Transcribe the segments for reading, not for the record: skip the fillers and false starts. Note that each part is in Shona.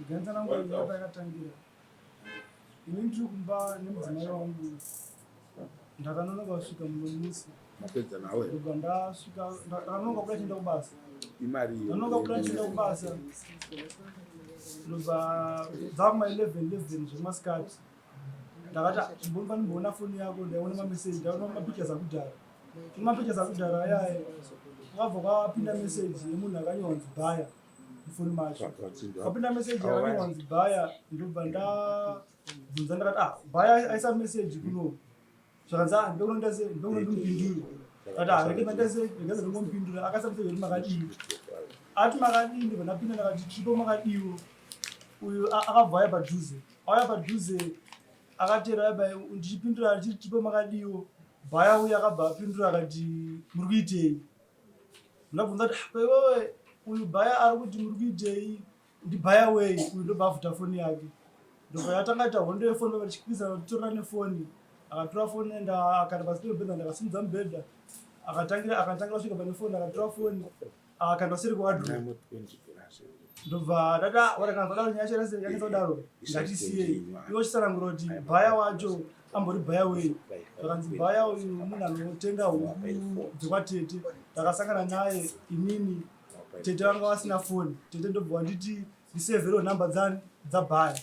Ganza nangu ndakakatangira inini ndiri kumba nemudzimai wangu ndakanonoka kusvika munomusi mapedza nawe ndobva ndasvika ndakanonoka kuda chienda kubasa imari ndanonoka kuda chienda kubasa ndobva dzakuma 11 zvemasikati ndakati ndimboona foni yako ndaiona mameseji ndaiona mapictures akudhara mapictures akudhara ayaye kwabva kwapinda meseji yemunhu akanyorwanzi bhaya mufoni macho kwapinda meseji yakanyorwanzi bhaya ndobva ndabvunza ndakati bhaya aisa meseji kuno zvakanzi ndokunondimupindura kati rekeza ndingomupindura akaisa meseji kuti makadii ati makadii ndobva ndapinda ndakati tripo makadiwo uyu akabva aya padhuze auya padhuze akatera ndichipindura chiri tripo makadiwo bhaya uyu akabva apindura akati muri kuitei ndabvunza kuti iwewe uyu bhaya ari kuti muri kuitei ndibhaya wei uyu ndobva avhuta foni yake ndobva yatanga ita hondo yefoni vachikwisa titorera nefoni akatora foni akati pasi pemubhedha ndakasimudza mubhedha akatangira kusvika pane foni akatora foni akaenda kuseri kwadro ndobva dada warakanzadaro nyaya ngatisiyei iwo chisanangura kuti bhaya wacho ambori bhaya wei zvakanzi bhaya uyu munhu anotenga huku dzekwatete ndakasangana naye inini tete vanga vasina foni tete ndobva wanditi ndisevhero nhamba dzabhaya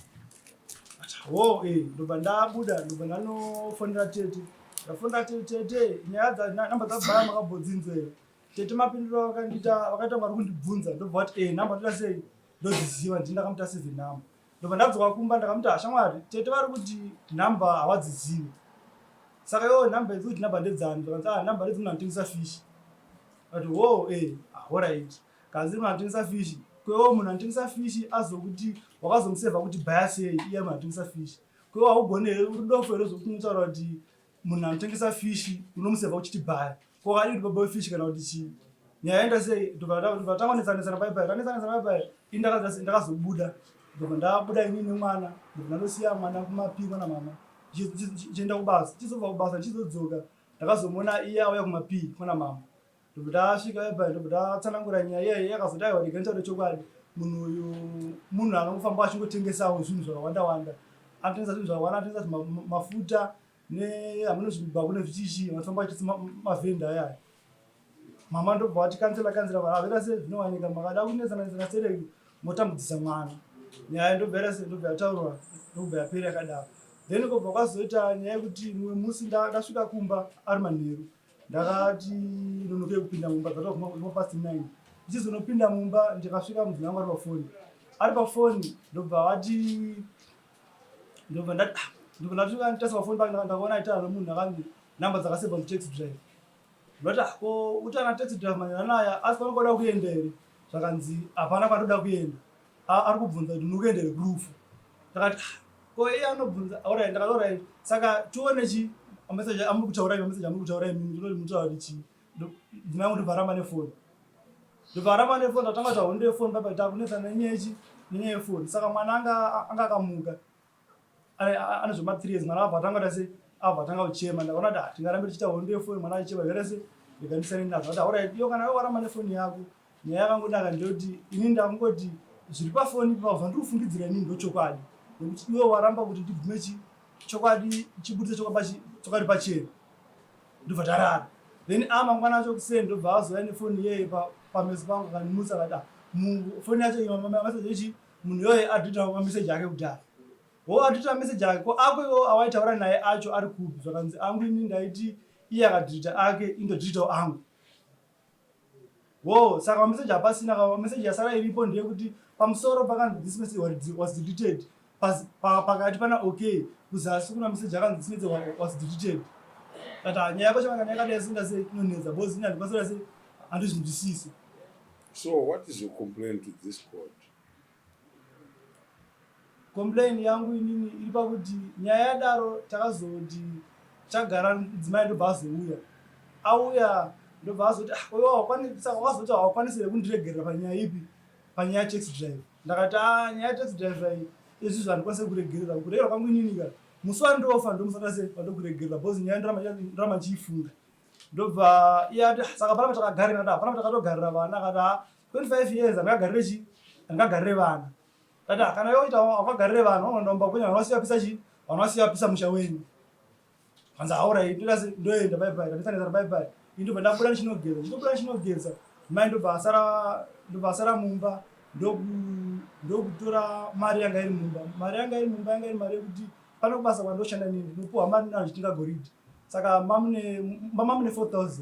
ndobva ndabuda ndobva ndanofonera tete ndafonera tete nyaya nhamba dzabhaya makambodzinzera tete mapinduro vakaita mwari kundibvunza ndobva wati nhamba ndoda sei ndodziziva ndini ndakamuta 7 nhamba ndobva ndadzoka kumba ndakamuti hashamwari tete vari kuti nhamba havadzizivi saka iwo nhamba idzi kuti nhamba ndedzani zvakanzi nhamba ndedzi munhu anotengesa fishi ati alright kanzi munhu anotengesa fishi kwewo munhu anotengesa fishi azokuti wakazomusevha kuti bhaya sei iye munhu anotengesa fishi kwewo haugone here rudofo here zokuti mutaura kuti munhu anotengesa fishi unomusevha uchiti bhaya kokadii kuti baba wefishi kana kuti chii nyaya enda sei ndobva tangonetsanetsana baibai tanetsanetsana baibai indakazobuda ndobva ndabuda inini nemwana ndobva ndandosiya mwana kumapi mwana mama chienda kubasa chizobva kubasa chizodzoka ndakazomuona iye auya kumapi mwana mama ndobva ndasvika baibai ndobva ndatsanangura nyaya iyeyi yakazoti aiwa ndiganitaure chokwadi munhu uyu munhu anongofamba achingotengesawo zvinhu zvakawanda anotengesa zvinhu zvakawanda anotengesa mafuta nehamuna zvibhaku nezvichichi vanofamba vachitsi mavhenda ayaya mama ndobva watikansela avera sei zvinowanika makada kunetsanetsana sereki motambudzisa mwana nyaya ndobva yataurwa ndobva yapera yakadaro then kobva kwazoita nyaya yekuti mumwe musi ndasvika kumba ari manheru ndakati nonokei kupinda mumba dzatapasti 9 ndichizonopinda mumba ndikasvika mudzimai wangu ari pafoni ndobva wati ndobva ndasvika nditasa pafoni pake ndakaona aitana nomunhu akanzi nhamba dzakasevha mutaxi drive ndoti ko utana taxi drive manyana naya asi panokoda kuenda here zvakanzi hapana kwandoda kuenda ari kubvunza kuti mukuenda here kurufu ndakati ko iye anobvunza alright ndakati alright saka tione mameseji amuri kutaurai mameseji amuri kutaurai mini ndinoti mutaura kuti chii ndimai kuti bvaramba nefoni ndobvaramba nefoni ndatanga kuti hondo yefoni baba takunetsana nenyaya yefoni saka mwana anga akamuka ane zvema 3 years mwana abva atanga sei abva atanga kuchema ndakaona kuti tingarambe tichiita hondo yefoni mwana achichema zvere sei ndikandisani nazvo ati alright iyo kana waramba nefoni yako nyaya yakangodaka ndiyoti ini ndakungoti zviri pafoni pabva ndiri kufungidzira inini ndochokwadi nekuti iwe waramba kuti ndibvume chokwadi chibudise chokwadi pachena ndobva tarara then mangwana acho kuseni ndobva azoya nefoni iyeye pameso pangu akandimutsa akati foni yacho imameseji echi munhu iyoye adhita mameseji ake kudhara adhita mameseji ake ko ako iwo awaitaura naye acho ari kupi zvakanzi angu ini ndaiti iye akadhirita ake indodhiritawo angu saka mameseji hapasina mameseji yasara iripo ndeyekuti pamusoro pakanzi this message was deleted pakati pana okay kuzasi kuna meseji akanzi this message was deleted kati nyaya yako chakanga yakadai singasei inonetsa because ini handikwanisa sei handizvinzwisisi. So what is your complaint to this court? Complaint yangu inini iri pakuti nyaya yadaro takazoti chagara mudzimai ndobva azouya auya ndobva azoti wakazoti hawakwanisi kundiregerera panyaya ipi panyaya taxi drive ndakati nyaya taxi drive iyi izvi zvandikwanisa kuregerera kuregerera kwangu inini ka musi wandofa ndomusana sei pandokuregerera because nyaya ndirama chiifunga ndobva iye ati saka panapa takagarira da panapa takatogarira vana akati 25 years andikagarire chi andikagarire vana tati kana yoita wakagarire vana unonomba kwenya vanosiya chi vanosiya pisa musha wenyu hanza alright ndikasi ndoenda bye bye nditsanisa bye bye indobva ndabuda ndichinogeza mai ndobva asara mumba ndokutora mari yanga iri mumba yanga iri mari yekuti pane kubasa kwandoshanda nini ndinopuhwa mari nayo zvitingagoridha saka mamune 4000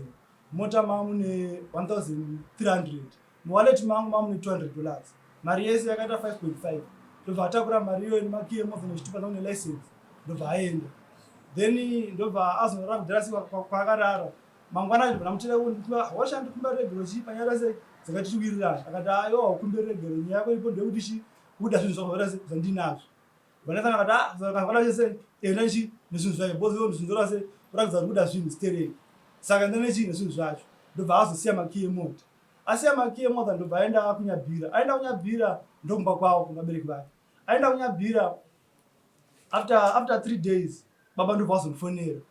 mota mamune 1300 muwaleti mangu mamune $200 mari yese yakaita 5.5 ndobva atakura mari iyoyo nemakiye movha nechitupa zangu nelicense ndobva aenda then ndobva azonora kudhirasika kwakarara mangwana acho ndamutira washandi kumba regero chi panyara sei dzakatiwirirana akati ayo haukumbi regero nyaya yako ipo ndekuti chi kuda zvinhu zvakavara zvandinazvo vanasana akati zvakavara chese enda chi nezvinhu zvacho bozivo ndizvinzora sei kurakidza kuti kuda zvinhu sterei saka ndene chi nezvinhu zvacho ndobva azosiya makiye mota asiya makiye mota ndobva aenda kunyabhira ndokumba kwavo kuvabereki vake aenda kunyabhira after 3 days baba ndobva azondifonera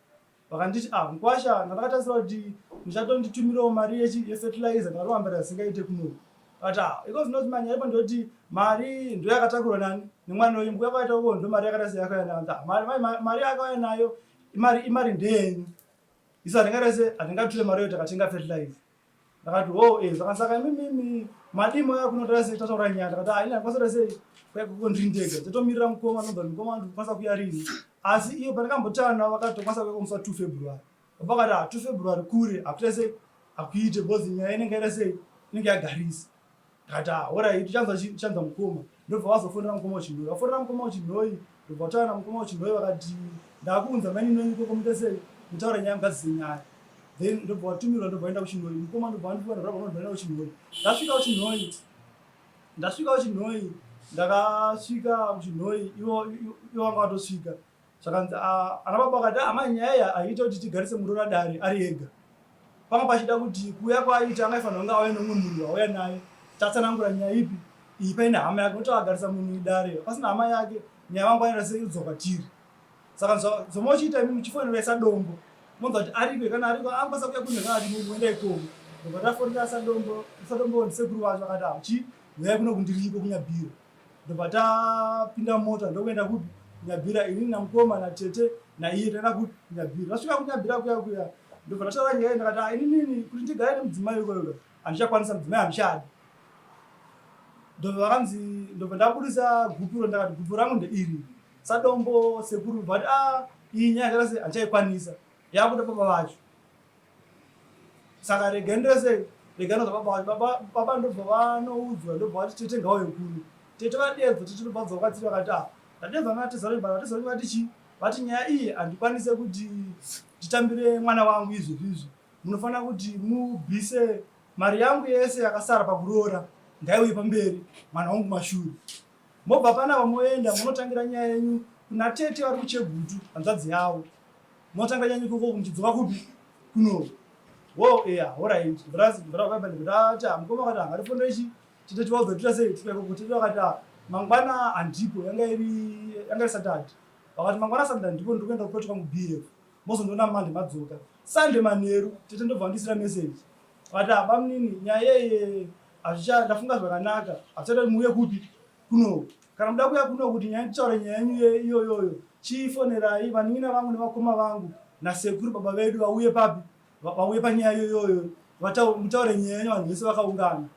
vakanditi mukwasha ndakatarisira kuti muchatonditumirawo mari yefertilizer ndakarowambira singaite kuno kati iko zvinoti manya ipo ndoti mari ndo yakatakurwa nani nemwana wenyu mbuya kwaita uko ndo mari yakatasi yakauya nayo mari yakauya nayo imari ndeyenyu isa ndingarese handingature mari yo takatenga fertilizer ndakati zvakasaka imimi madimo yakunotarase tataura nyaya ndakati ina ndikwanisa sei kwekukondrindega totomirira mukoma nobva mukoma ndikwanisa kuya rini asi iyo pandakambotana vakatokwanisa kuyakomusa 2 February vakati 2 February kure akutese akuite bozi nyaya inenge ita sei inenge yagarisa ndakati alright chanza mukoma ndobva vazofundira mukoma wechinhoi vafundira mukoma wechinhoi ndobva kutaura mukoma wechinhoi vakati ndakunza maini nonyu koko muite sei mutaura nyaya mukadzise nyaya then ndobva watumirwa ndobva enda kuchinhoi mukoma ndobva wandifuana ndobva enda kuchinhoi ndasvika kuchinhoi ndakasvika kuchinhoi ivo vanga vatosvika zvakanzi ana baba vakati amanyaya aiita kuti tigarise murora dare ari ega panga pachida kuti kuya kwaaita angaifanira kunge auya nomwe munhu auya naye tatsanangura nyaya ipi iyi paine hama yake noti agarisa munhu idare pasina hama yake nyaya vangu aenda sei kudzoka tiri saka zomochiita imi muchifonera isa dombo monza kuti ariko kana ariko angakwanisa kuya kunhu kana ati muenda ikomo ndobva tafonera isadombo ndisekuru vacho akati uyai kuno kundiriko kunyabhira ndobva tapinda mota ndokuenda kupi kunyabhira inini namukoma natete naiye taenda kuti kunyabhira tasvika kunyabhira kuya ndobva tataura nyaya ndakati inini kuti ndigare nemudzimai ikoyoka handichakwanisa mudzimai handichadi ndobva ndabudisa gupuro ndakati gupu rangu ndeiri sadombo sekuru bvati iyi nyaya yakata sei handichaikwanisa yakuda baba vacho saka regaenderese reganoza baba vacho baba ndobva vanoudzwa ndobva vati tete ngauye kuno tete vadedzwa tete ndobva dzavakatiri vakati ndadedzwa navatezarati vati chi vati nyaya iyi handikwanise kuti nditambire mwana wangu izvozvizvi munofanira kuti mubvise mari yangu yese yakasara pakuroora ngaiuye pamberi mwana wangu mashure mobva panapa moenda munotangira nyaya yenyu kuna tete vari kuchegutu hanzvadzi yavo munotangira nyaya yenyu koko muchidzoka kupi kuno alright ndati mukoma vakati hangatifondo ichi tete tivazotoita sei tikaikoko tete vakati mangwana handipo yanga iri satati vakati mangwana satati ndipo ndikuenda kupetuka mubf mozondiona mande madzoka sande manheru tete ndobva ndisira meseji vakati bamunini nyaya yeye ndafunga zvakanaka hatichada muuye kupi kuno kana muda kuya kuno kuti nyaya titaure nyaya yenyu iyoyoyo chiifonerai vanin'ina vangu nevakoma vangu nasekuru baba vedu vauye papi vauye panyaya iyoyoyo mutaure nyaya yenyu vanhu vese vakaungana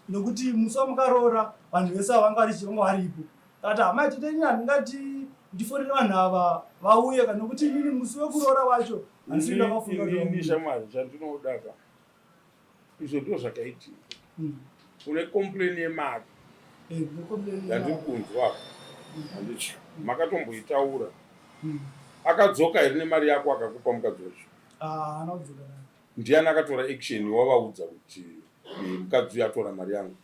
nokuti musi wamukaroora vanhu vese vanga varipo takati hamai tete handingati ndifonere vanhu ava vauye kana nokuti inini musi wekuroora wacho handisikuda kafungaini shamwari chandinodaka izvo ndo zvakaitika une complain yemari yandiri kunzwa handiti makatomboitaura akadzoka here nemari yako akakupa mukadzi wacho ndiani akatora action wavaudza kuti mukadzi uyo atora mari yangu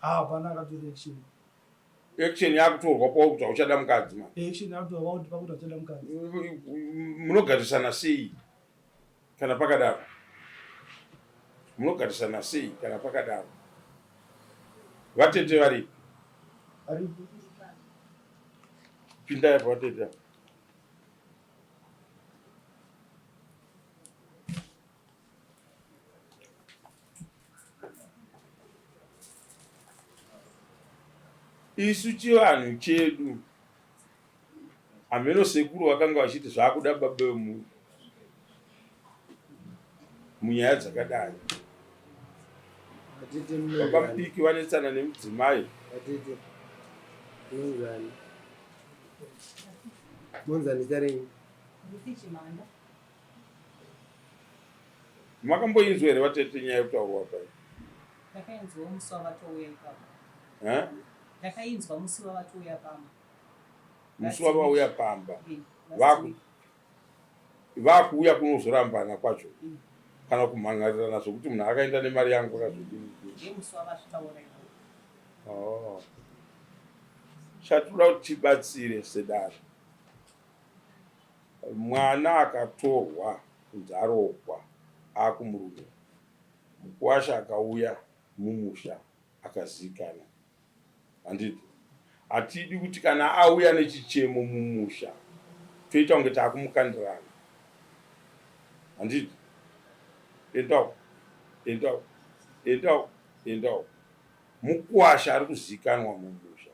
hapana akatora action yakutorwa pakuti hauchada mukadzi munogarisana sei kana pakadaro munogarisana sei kana pakadaro vatete varipi pindai vatete isu chivanhu chedu ameno sekuru vakanga vachiti zvakuda baba vemunhu munyaya dzakadai. Baba mudiki vanetsana nemudzimai. Makamboinzwa here vatete nyaya yekutaurwa pai? Ndakainzwa musi wavatouya ipapo. Ndakainzwa musi wavatouya pamba. Musi wavauya pamba vakuuya kunozorambana kwacho kana kumhangarirana zvokuti munhu akaenda nemari yangu akazodini. Musi wavataura ipapo. Chatinoda kuti tibatsire sedare. Mwana akatorwa kunzi arogwa akumurume, mukuwasha akauya mumusha akazikanwa. Handiti hatidi kuti kana auya nechichemo mumusha toita kunge takumukandirana. Handiti endawo mukuwasha ari kuzikanwa mumusha.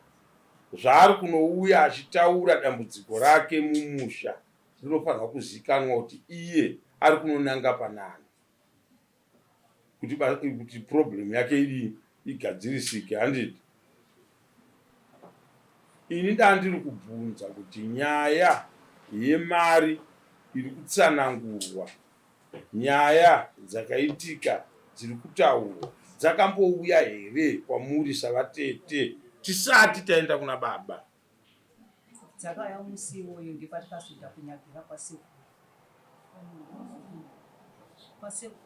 Zvaari kunouya achitaura dambudziko rake mumusha rinofanirwa kuzikanwa kuti iye ari kunonanga panani kuti problem yake igadzirisike. Handiti ini ndandiri kubvunza kuti nyaya yemari iri kutsanangurwa, nyaya dzakaitika dziri kutaurwa dzakambouya here kwamuri savatete tisati taenda kuna baba? Dzakauya musi iwoyo ndepatakasvika kunyagira kwasekuru.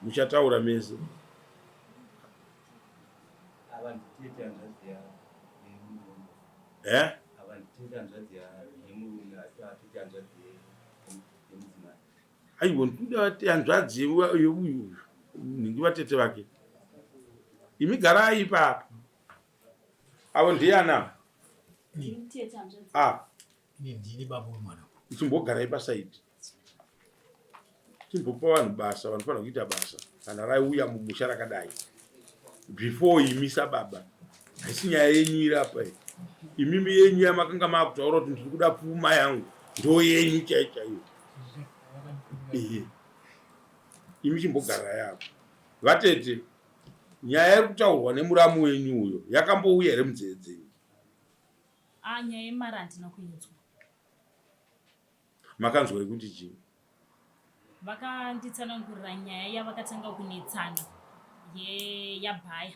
Muchataura mese. Aiwa ndoda vati hanzvadzi yeuyu ningi vatete vake. Imi garai ipapo. Avo ndiana? Ndini baba mwana. Chimbogarai pasaidi. Chimbopa vanhu basa vanofanira kuita basa kana rauya mumusha rakadai. Before imi sababa. Haisi nyaya yenyu irapa. Imimi yenyu yamakanga makutaura kuti ndiri kuda pfuma yangu ndo yenyu chaiyo. Imi chimbogarai apo. Vatete nyaya iri kutaurwa nemuramu wenyu uyo yakambouya here munzeve dzenyu? Nyaya yemari handina kuinzwa. Makanzwa kuti chii? Vakanditsanangurira nyaya yavakatanga kunetsana yabhaya,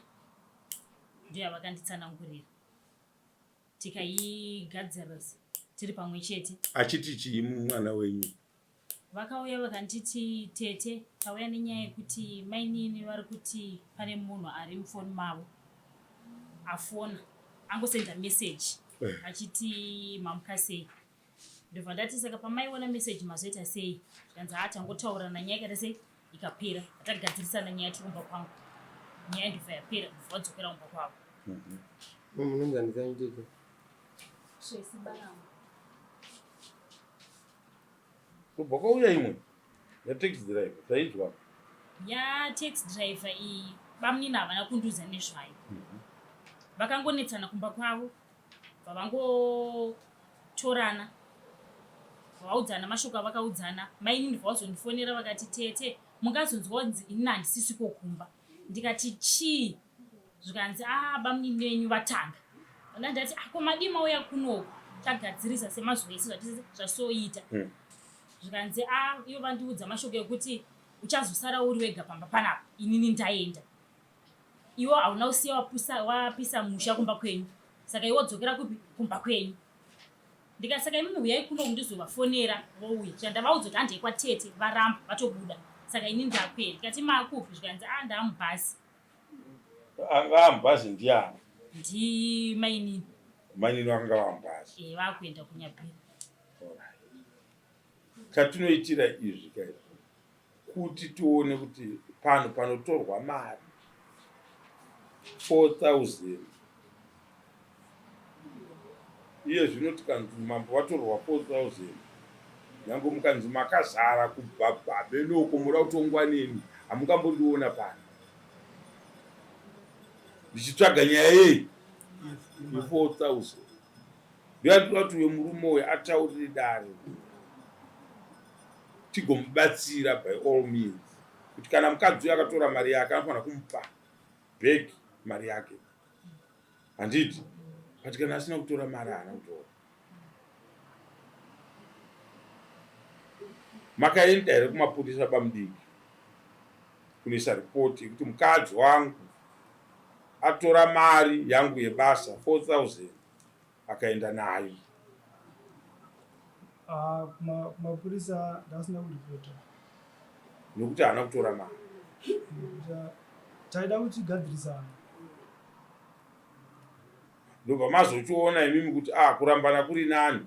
ndiyo yavakanditsanangurira tikaigadzirisa tiri pamwe chete. Achiti chii mwana wenyu? Vakauya vakanditi tete tauya nenyaya yekuti mainini vari kuti pane munhu ari mufoni mavo afona angosenda meseji achiti mamuka sei. Ndobva ndati saka pamaiona meseji mazoita sei, zvikanzi tangotaurana nyaya ikaita sei ikapera, atagadzirisana nyaya tiri kumba kwangu, nyaya ndobva yapera, ndobva vadzokera kumba kwavo. Munonzanisa ndito Svesi barama kubva kwauya imwe yataxi driver tainzwa taxi driver iyi bamunini havana kundiudza nezvayo. Vakangonetsana kumba kwavo vavangotorana vaudzana mashoko avakaudzana. Mainini vazondifonera vakati tete mungazonzwa kunzi ini handisisi kokumba. Ndikati chii? Zvikanzi bamunini venyu vatanga. Ndati ko madima uya kunoku tagadzirisa semazuva ese zvasoita. Zvikanzi ivo vandiudza mashoko ekuti uchazosara uri wega pamba panapa, inini ndaenda. Iwo hauna kusiya wapisa musha kumba kwenyu, saka iwo dzokera kupi kumba kwenyu. Ndikati saka imimi uyai kunoku ndizovafonera vouya. Ndavaudzwa kuti handei kwatete varamba vatobuda, saka ini ndakwera. Ndikati makupi? Zvikanzi ndamubhasi. anga amubhazi ndiani? Mainini. Mainini vakanga vamubhazi? Vakuenda kunyabhira. Chatinoitira izvi kai kuti tione kuti pano panotorwa mari 4,000 iye zvino tikanzi mambo watorwa 4,000 nyange mukanzi makazara kubhabhabe noko muda kutongwa neni hamungambondiona pano. ndichitsvaga nyaya yei 4,000 ndoyandinoda kuti uyo murume uyo ataurire dare tigomubatsira by all means kuti kana mukadzi uyo akatora mari yake anofanira kumupa bheki mari yake handiti but kana asina kutora mari haana kutora. Makaenda here kumapurisa pamudiki kunoisa ripoti yekuti mukadzi wangu atora mari yangu yebasa 4,000 akaenda nayo? Kumapurisa ndasina kuripota nokuti haana kutora mari. taida kuti gadzirisana ndobva mazochiona imimi kuti kurambana kuri nani,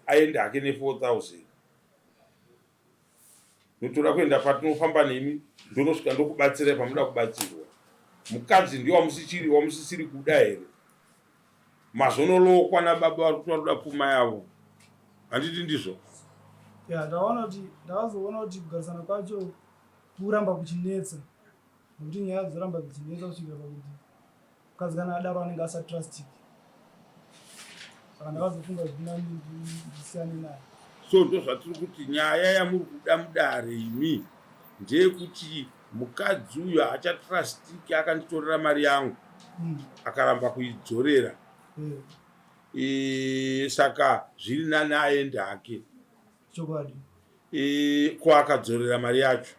aende hake ne4,000 notoda kuenda patinofamba nemi ndonosvika ndokubatsirai pamuda kubatsirwa. Mukadzi ndiwo wamusisiri kuda here? Mazonolokwa nababa vari kuti varikuda pfuma yavo, handiti ndizvo? ndakazoona kuti kugarisana kwacho kuramba kuchinetsa nokuti nyaya dzoramba dzichinetsa kusvikira pakuti mukadzi kana adaro anenge asatrustiki, saka ndakazofunga kuti ndisiyane naye. So ndo zvatiri kuti nyaya yamuri kuda mudare imi ndeyekuti mukadzi uyo hachatrustiki akanditorera mari yangu akaramba kuidzorera. Saka zviri nani aende hake. Chokwadi. Ko akadzorera mari yacho.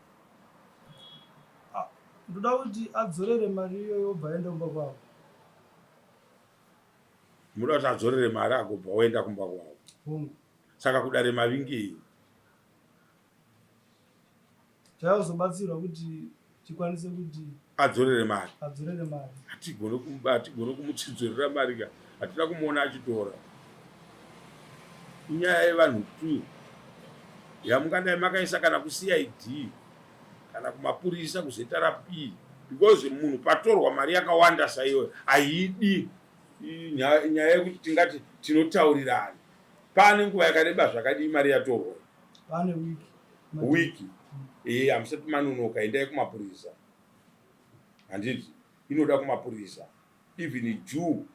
Ndoda kuti adzorere mari iyoyo obva aenda kumba kwavo. Muda kuti adzorere mari agobva oenda kumba kwavo. Saka kudare mavingei taizobatsirwa kuti tikwanise kuti adzorere mari. Hatigone kumuchidzorera mari ka, hatina kumuona achitora. Inyaya yevanhu tu yamungadai makaisa kana kuCID kana kumapurisa kuzvetarapi, because munhu patorwa mari yakawanda saiyo haidi nyaya yekuti tingati tinotaurirana. Pane nguva yakareba zvakadii mari yatorwa? Pane wiki. Hamusati manonoka, endai kumapurisa. Handiti inoda kumapurisa, even due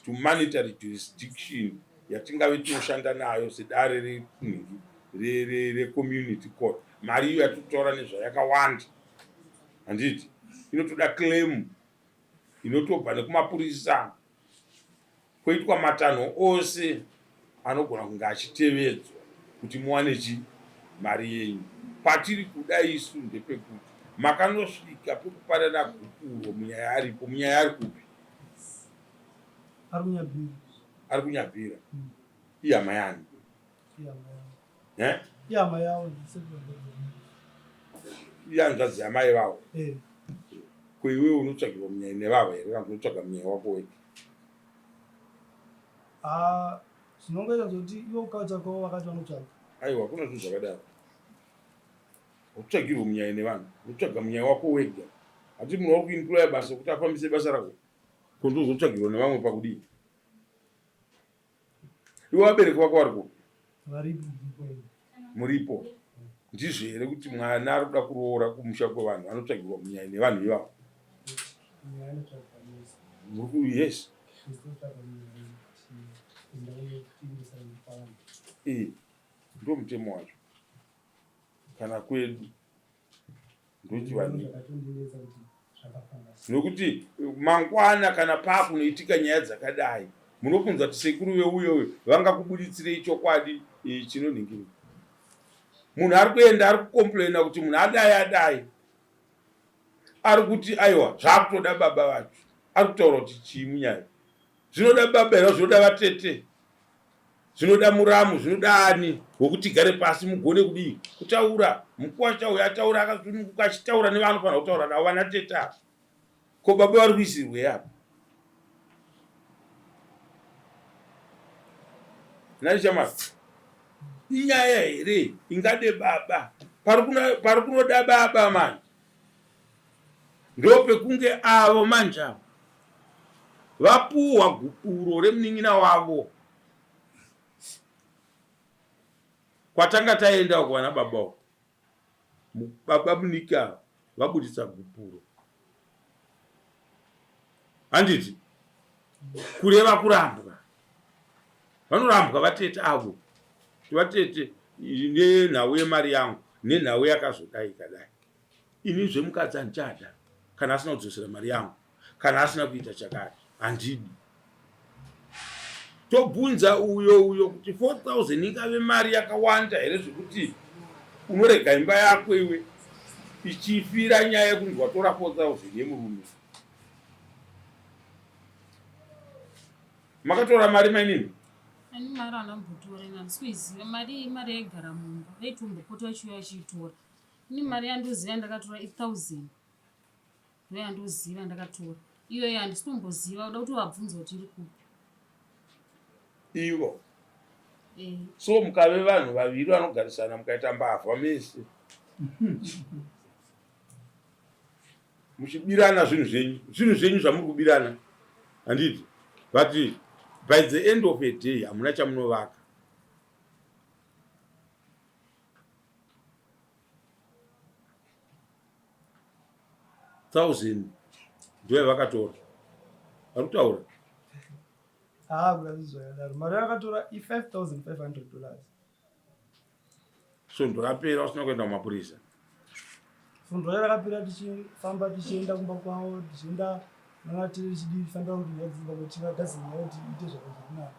to monetary jurisdiction yatingave tinoshanda nayo sedare recommunity court. Mari iyo yatotora nezvayakawanda, handiti inotoda claim inotobva nekumapurisa. Koitwa matanho ose anogona kunge achitevedzwa kuti muwane mari yenyu. Patiri kuda isu ndepekuti makanosvika pekupanana gupuro munyaya aripo. Munyaya ari kupi? Ari kunyabvira. Ihama yani? Ihama yavo. Ihanzvadzi yamai vavo. Ko iwewe unotsvagirwa munyaya nevavo here kana unotsvaga munyaya wako wega? Zvinongoita zoti ivo ukautsvakawo vakati vanotsvaga. Aiwa, kuna zvinhu zvakadaro. Utsvagirwa munyaya nevanhu, unotsvaga munyaya wako wega. Hati munhu wari kuinploya basa kuti afambise basa rako, ko ndozotsvagirwa nevamwe pakudii? Iwe vabereki vako vari kupi? Muripo. Ndizvo here kuti mwana ari kuda kuroora kumusha kwevanhu anotsvagirwa munyaya nevanhu ivavo? Yes. Ndo mutemo wacho. Kana kwedu ndochivanhu, nokuti mangwana kana pakunoitika nyaya dzakadai munobvunza kuti sekuru veuyoyo vangakubuditsirei chokwadi chinonhingirwa. Munhu ari kuenda ari kukomplaina kuti munhu adai ari kuti aiwa zvakutoda baba vacho, ari kutaura kuti chii munyaya? Zvinoda baba here, zvinoda vatete, zvinoda muramu, zvinoda ani wokuti gare pasi mugone kudii kutaura. Mukuru achauya ataura akasununguka achitaura nevanofanira kutaura navo vana tete apa. Ko baba vari kuisirwei apa? Nani chamasi? Inyaya here ingade baba? Pari kunoda baba manje. Ndopekunge avo manje vapuhwa gupuro remunin'ina wavo kwatanga taenda kuwana baba. Baba munika vabudisa gupuro handiti kureva kurambwa, vanorambwa vatete avo kuti vatete nenhau yemari yangu nenhau yakazodai kadai. Ini zvemukadzi handichada kana asina kudzosera mari yangu, kana asina kuita chakati, handidi. Tobvunza uyo kuti 4,000 ingave mari yakawanda here zvekuti unorega imba yako iwe ichifira nyaya yekuti watora 4,000 yemurume. Makatora mari mainini? Ani mari anambotora ina ndisikuiziva mari yaigara mumba aitombopota achiuya achiitora. Ini mari yandoziva ndakatora 8,000 ndo yandoziva ndakatora iyoyo handisitomboziva uda kuti wabvunza kuti iri kupi ivo. So mukave vanhu vaviri vanogarisana mukaita mbavha mese muchibirana zvinhu zvenyu zvamuri kubirana, handiti? But by the end of the day hamuna chamunovaka. $1,000 ndio vakatora. Arikutaura kudazvizvakadaro mari yakatora $5,500. so ndorapera usina kuenda kumapurisa. Fundo rakapera tichifamba tichienda kumba kwavo tichienda nangatirichidifanira kuti nyadzimba kuti vagadzirira kuti ite zvakazvakanaka.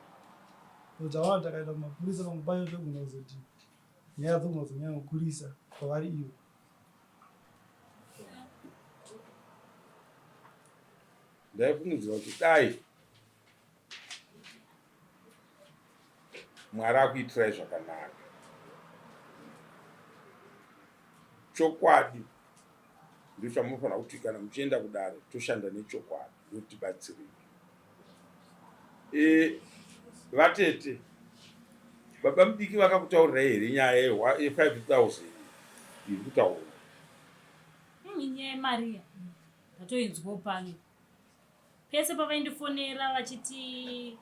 Kuti awana takaenda kumapurisa pamwe pacho togona kuzoti nyaya dzogona kuzonyanya kukurisa kwavari ivo. Ndaifungidzira kuti dai Mwari akuitirai zvakanaka. Chokwadi ndicho chamunofanira kuti kana muchienda kudare toshanda nechokwadi notibatsirika. Vatete baba mudiki vakakutaurirai here nyaya ye5,000 iri kutaura? Nyaya yemari ndatoinzwawo pano pese pavaindifonera vachiti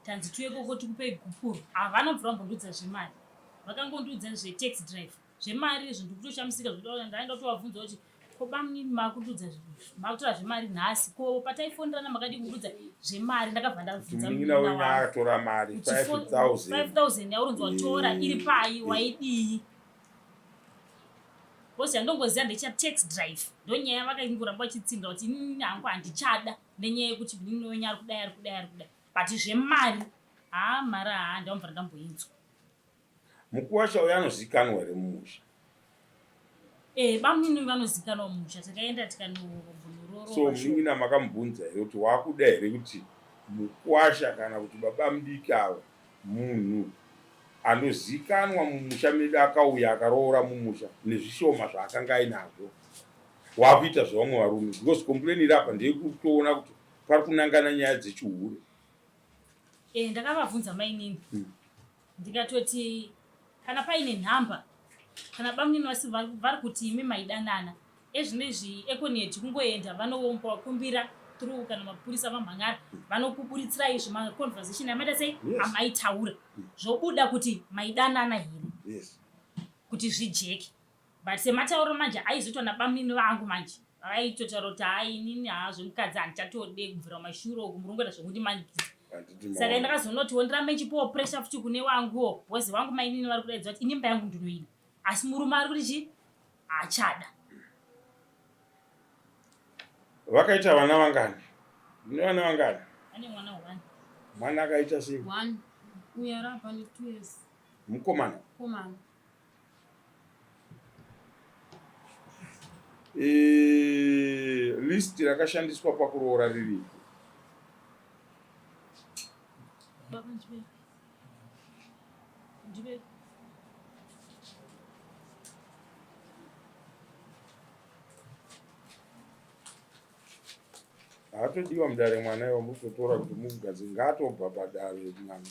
tanzi tuye koko tikupei gupuro havanobvira mbondudza zvemari, vakangondudza zvetaxi drive zvemari izvo ndikutoshamsika zvotaura ndaenda kutovabvunza kuti ko bamunini makududza makutora zvemari nhasi ko pataifonerana makadi kududza zvemari. Ndakabva ndabvunza munina wenyu akatora mari 5,000 yaurinzwa tora iri pai waidii bosi andongoziva ndeicha tax drive ndonyaya vakaingoramba vachitsinda kuti inini hangu handichada nenyaya yekuti munini wenyu ari kudai but zvemari mari ndamubvira ndamboinzwa. Mukuwasha uyo anozikanwa here mumusha? Bamunini vanozikanwa mumusha takaenda tikanobororo. So muningina makamubvunza here kuti wakuda here kuti mukuwasha kana kuti baba mudiki ava munhu anozikanwa mumusha medu akauya akaroora mumusha nezvishoma zvaakanga ainazvo wakuita zvavamwe varume? Because complain iri apa ndeyekutoona kuti pari kunangana nyaya dzechihure. Ndakavabvunza mainini ndikatoti kana paine nhamba kana bamunini vasi vari kuti imi maidanana ezvinezvi ekoneti kungoenda vanokumbira through kana mapurisa vamhangara vanokuburitsira izvo maconversation amaita sei amaitaura zvobuda kuti maidanana here kuti zvijeke. But sematauro manje aizoitwa nabamunini vangu manje aitotaura kuti inini zvemukadzi handichatode kubvira kumashure uku murungoenda zvekundimanikiza. Saka ndakazonotiwo ndiramba ichipiwa pressure futi kune wanguwo bhozi wangu mainini vari kudaidza kuti inimba yangu ndinoida asi murume ari kuti chii achada. Vakaita vana vangani? Mune vana vangani? Ane mwana 1. Mwana akaita sei? 1 uye arapa ne 2 years. Mukomana? Komana. List rakashandiswa pakuroora riri? Baba ndibe hatodiwa mudare mwana iwo mutotora kuti mugadzi ngatobva padare mwana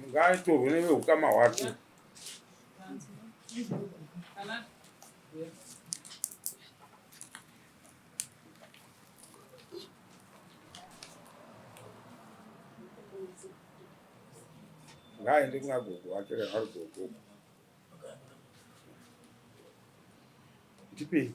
ngaitorwe nevehukama hwake. Ngaende kuna gogo wake kana ari gogo ndipei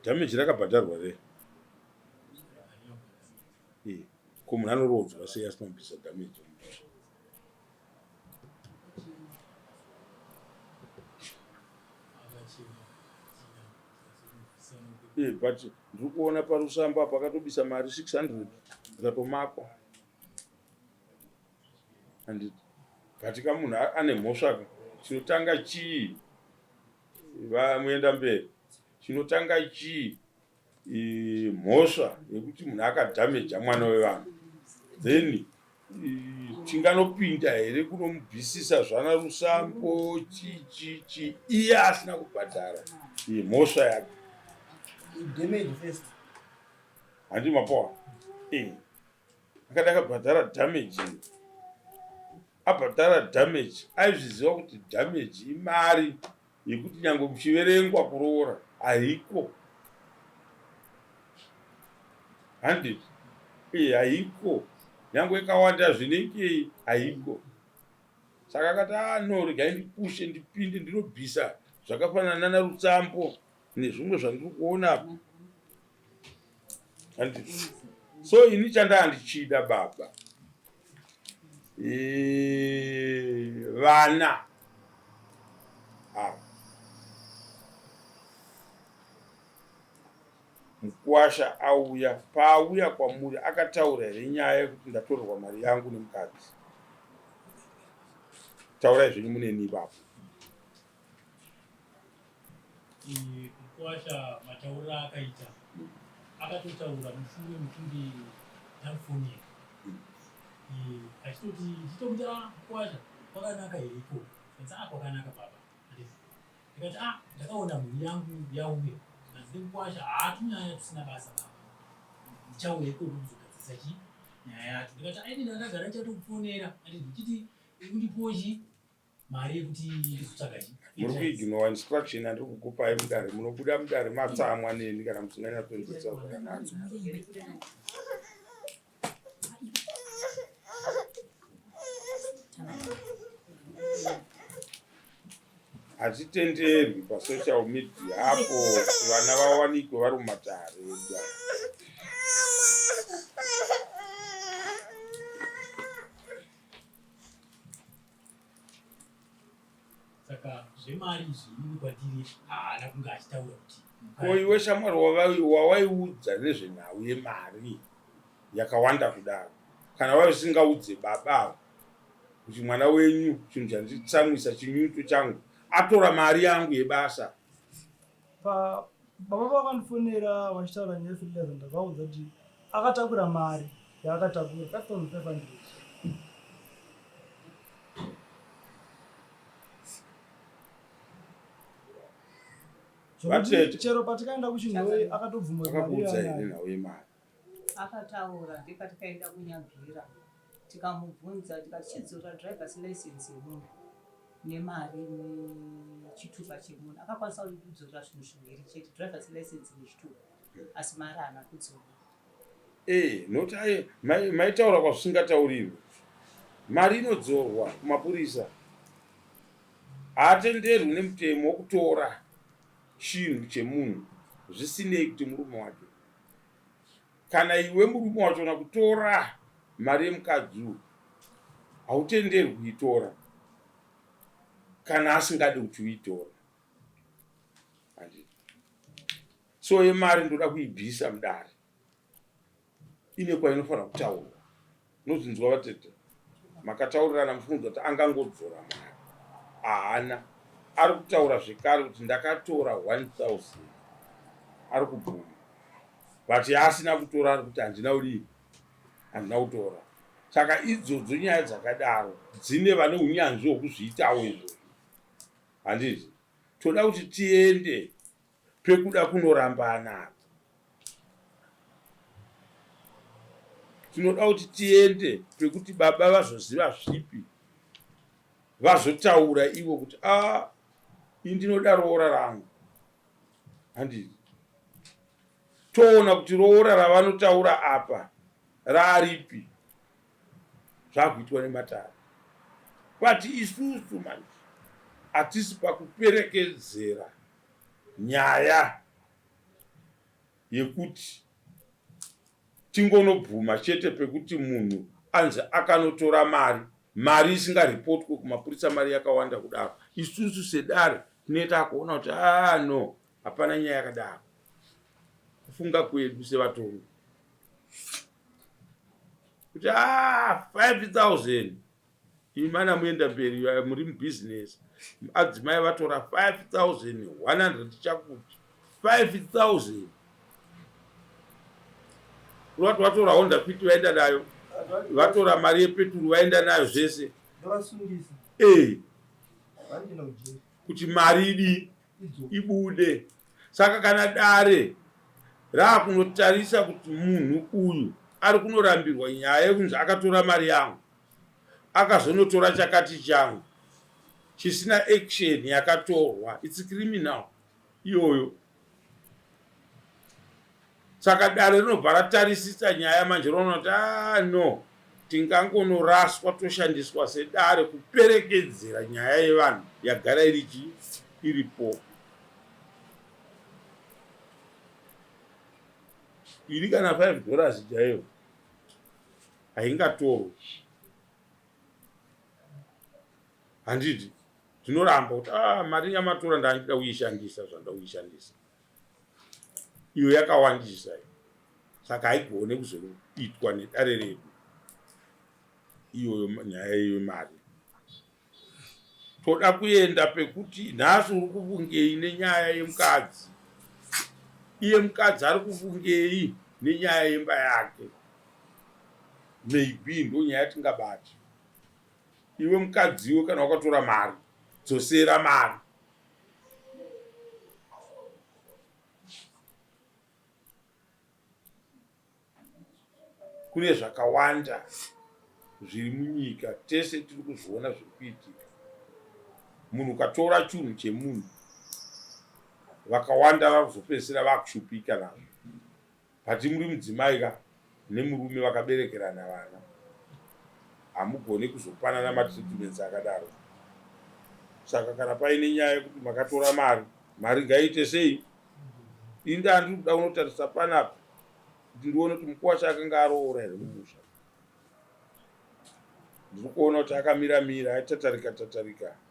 damage rakabhadharwa re ko munhu anorodzwa sei asina kubvisa damage but ndiri kuona parusamba pakatobisa mari 600 dzikatomakwa handiti katika munhu ane mhosva chinotanga chii vamuenda mberi chinotanga chii mhosva yekuti munhu akadhameja mwana wevanhu then tinganopinda here kunomubvisisa zvana rusambo chichichi iye asina kubhadhara mhosva yake handi mapawa akada akabhadhara damage abhadhara damage aizviziva kuti damage imari yekuti nyange muchiverengwa kuroora haiko 100 haiko nyange ikawanda zvinengei haiko saka akati no regai ndipushe ndipinde ndinobvisa zvakafanana narutsambo nezvimwe zvandiri kuona apa so ini chandaa ndichida baba vana Mukwasha auya paauya kwamuri akataura here nyaya yekuti ndatorerwa mari yangu nemukadzi taurai zvenyu muneni ipapo Mukwasha matauriro akaita akatotaura mushure mekunge tamufonera achitoti nditokuti Mukwasha kwakanaka here iko kwakanaka baba ndikati ndakaona mhuri yangu yauya Mukwasha tunyaya tusina basa baba ndichauya iko kuzogadzisa nyaya yacho ndikati aidi ndakagara ndichatokufonera ndichiti undipochi mari yekuti ndizotsvaga muri kuignore instruction andiri kukupai mudare munobuda mudare matsamwa neni kana musinganya kuenzesa zvakanaka hatitenderwi pasocial media apo vana vawanikwe vari mumatare saka zvemari zviri kwatiri haana kunge achitaura kuti ko iwe shamwari wawaiudza nezvenhau yemari yakawanda kudaro kana waisingaudze baba kuti mwana wenyu chinhu chanditsamwisa chinyuto changu atora mari yangu yebasa baba vakandifonera vachitaura ne311 ndavaudza kuti akatakura mari yaakatakura 5500 chero patikaenda kuchinhoi akabvumakakuudza here nhau yemari akataura ndikatikaenda kunyabhira tikamubvunza tikati chidzora drivers license yemunhu nemari nechitupa chemunhu akakwanisa kudzora zvinhu zviviri chete drivers license nechitupa asi mari haana kudzora noti maitaura kwazvisingatauriwe mari inodzorwa kumapurisa haatenderwi nemutemo wokutora chinhu chemunhu zvisinei kuti murume wacho kana iwe murume wacho nakutora mari yemukadzi hautenderwi kuitora kana asingadi kuti uitora so yemari ndoda kuibvisa mudare ine kwainofanira kutaurwa nozinzwa vatete makataurirana mufunudza kuti angangodzora mari haana ari kutaura zvekare kuti ndakatora 1000 ari kubvuma but asina kutora ari kuti handina udii handina kutora saka idzodzo nyaya dzakadaro dzine vane unyanzvi hwekuzviitawo izvozvo handiti toda kuti tiende pekuda kunorambana tinoda kuti tiende pekuti baba vazoziva zvipi vazotaura ivo kuti indinoda roora rangu handiti toona kuti roora ravanotaura apa raripi zvakuitwa nematare kwati isusu manje hatisi pakuperekedzera nyaya yekuti tingonobvuma chete pekuti munhu anzi akanotora mari isingaripotwe kumapurisa, mari yakawanda kudaro. Isusu sedare tinoita kuona kuti no, hapana nyaya yakadaro. Kufunga kwedu sevatongi kuti 5,000 imana muenda mberi muri mubusiness, adzimai vatora 5,100 chakuti 5,000 urati vatora Honda Fit vaenda nayo, vatora mari yepeturu vaenda nayo zvese, kuti mari ibude. Saka kana dare rakunotarisa kuti munhu uyu ari kunorambirwa nyaya yekunzi akatora mari yangu akazonotora chakati changu chisina action yakatorwa, it's criminal iyoyo. Saka dare rinobva ratarisisa nyaya manje roona kuti no, tingangonoraswa toshandiswa sedare kuperekedzera nyaya yevanhu yagara iripo. Iri kana $5 chaiyo haingatorwi. Handiti tinoramba kuti mari yamatora ndandida kuishandisa zvanda kuishandisa, iyo yakawandisa, saka haigone kuzoitwa nedare redu iyoyo nyaya yemari. Toda kuenda pekuti nhasi uri kuvungei nenyaya yemukadzi, iye mukadzi ari kuvungei nenyaya yemba yake, maybe ndo nyaya yatingabati. Iwe mukadziwo kana wakatora mari, dzosera mari. Kune zvakawanda zviri munyika, tese tiri kuzviona zviri kuitika. Munhu ukatora chinhu chemunhu, vakawanda vakuzopedzisira vakushupika nazvo. Pati muri mudzimai nemurume vakaberekerana vana, hamugone kuzopanana matreatments akadaro. Saka kana paine nyaya yekuti makatora mari ngaite sei, inda handiri kuda unotarisa panapa kuti ndione kuti mukuwasha akanga aroora here mumusha. Ndiri kuona kuti akamira aitatarika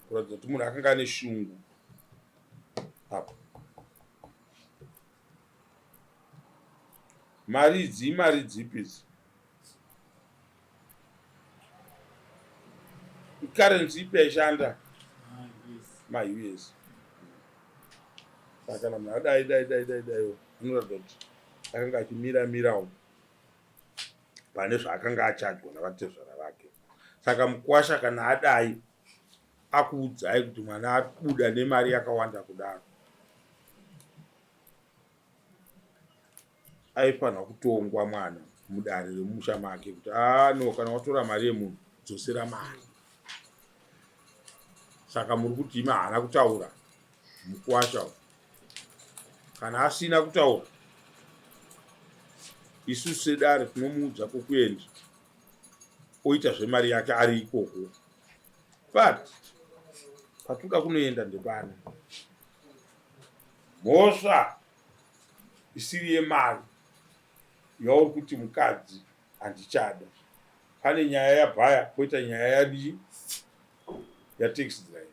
kuratidza kuti munhu akanga ane shungu apa. Mari dzipi idzi? Currency ipi yaishanda? Ma-US. Saka kana munhu adai unoratidza kuti akanga achimira pane zvaakanga achadwa navatezvara vake. Saka mukwasha kana adai akuudzai kuti mwana abuda nemari yakawanda kudaro, aifanha kutongwa mwana mudare remusha make kuti no, kana watora mari yemunhu dzosera mari. Saka muri kuti ima haana kutaura mukwasha. Kana asina kutaura, isusu sedare tinomuudza kokuenda oita zvemari yake ari ikoko. But patuda kunoenda ndepani, mhosva isiri yemari yauri kuti mukadzi handichada. Pane nyaya yabhaya, poita nyaya yataxi driver.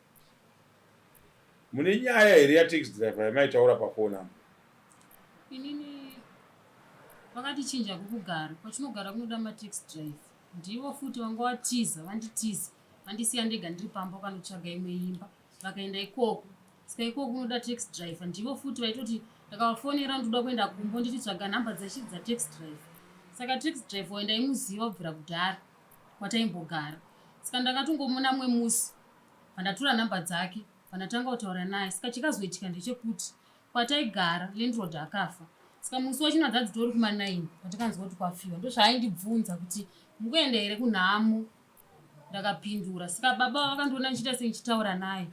Mune nyaya here yataxi driver yamaitaura pafoni apa? Inini vakatichinja kukugara, kwatinogara kunoda mataxi driver. Ndivo futi vanga vatiza, vanditiza, vandisiya ndega ndiri pamba kanotsvaga imwe imba, vakaenda ikoko. Saka ikoko kunoda taxi driver. Ndivo futi vaitoti ndakavafonera ndoda kuenda kumbo ndichitsvaga nhamba dzacho dzataxi driver. Saka taxi driver waenda imuziva kubvira kudhara kwataimbogara. Saka ndakatongomuna mumwe musi pandatora nhamba dzake, pandatanga kutaura naye. Saka chikazoitika ndechekuti kwataigara landlord akafa. Saka musi wachina dzadzitori kuma9 patakanzwa kuti kwafiwa, ndozvaaindibvunza kuti mukuenda here kunhamo. Ndakapindura. Saka baba vakandiona ndichita sendichitaura naye,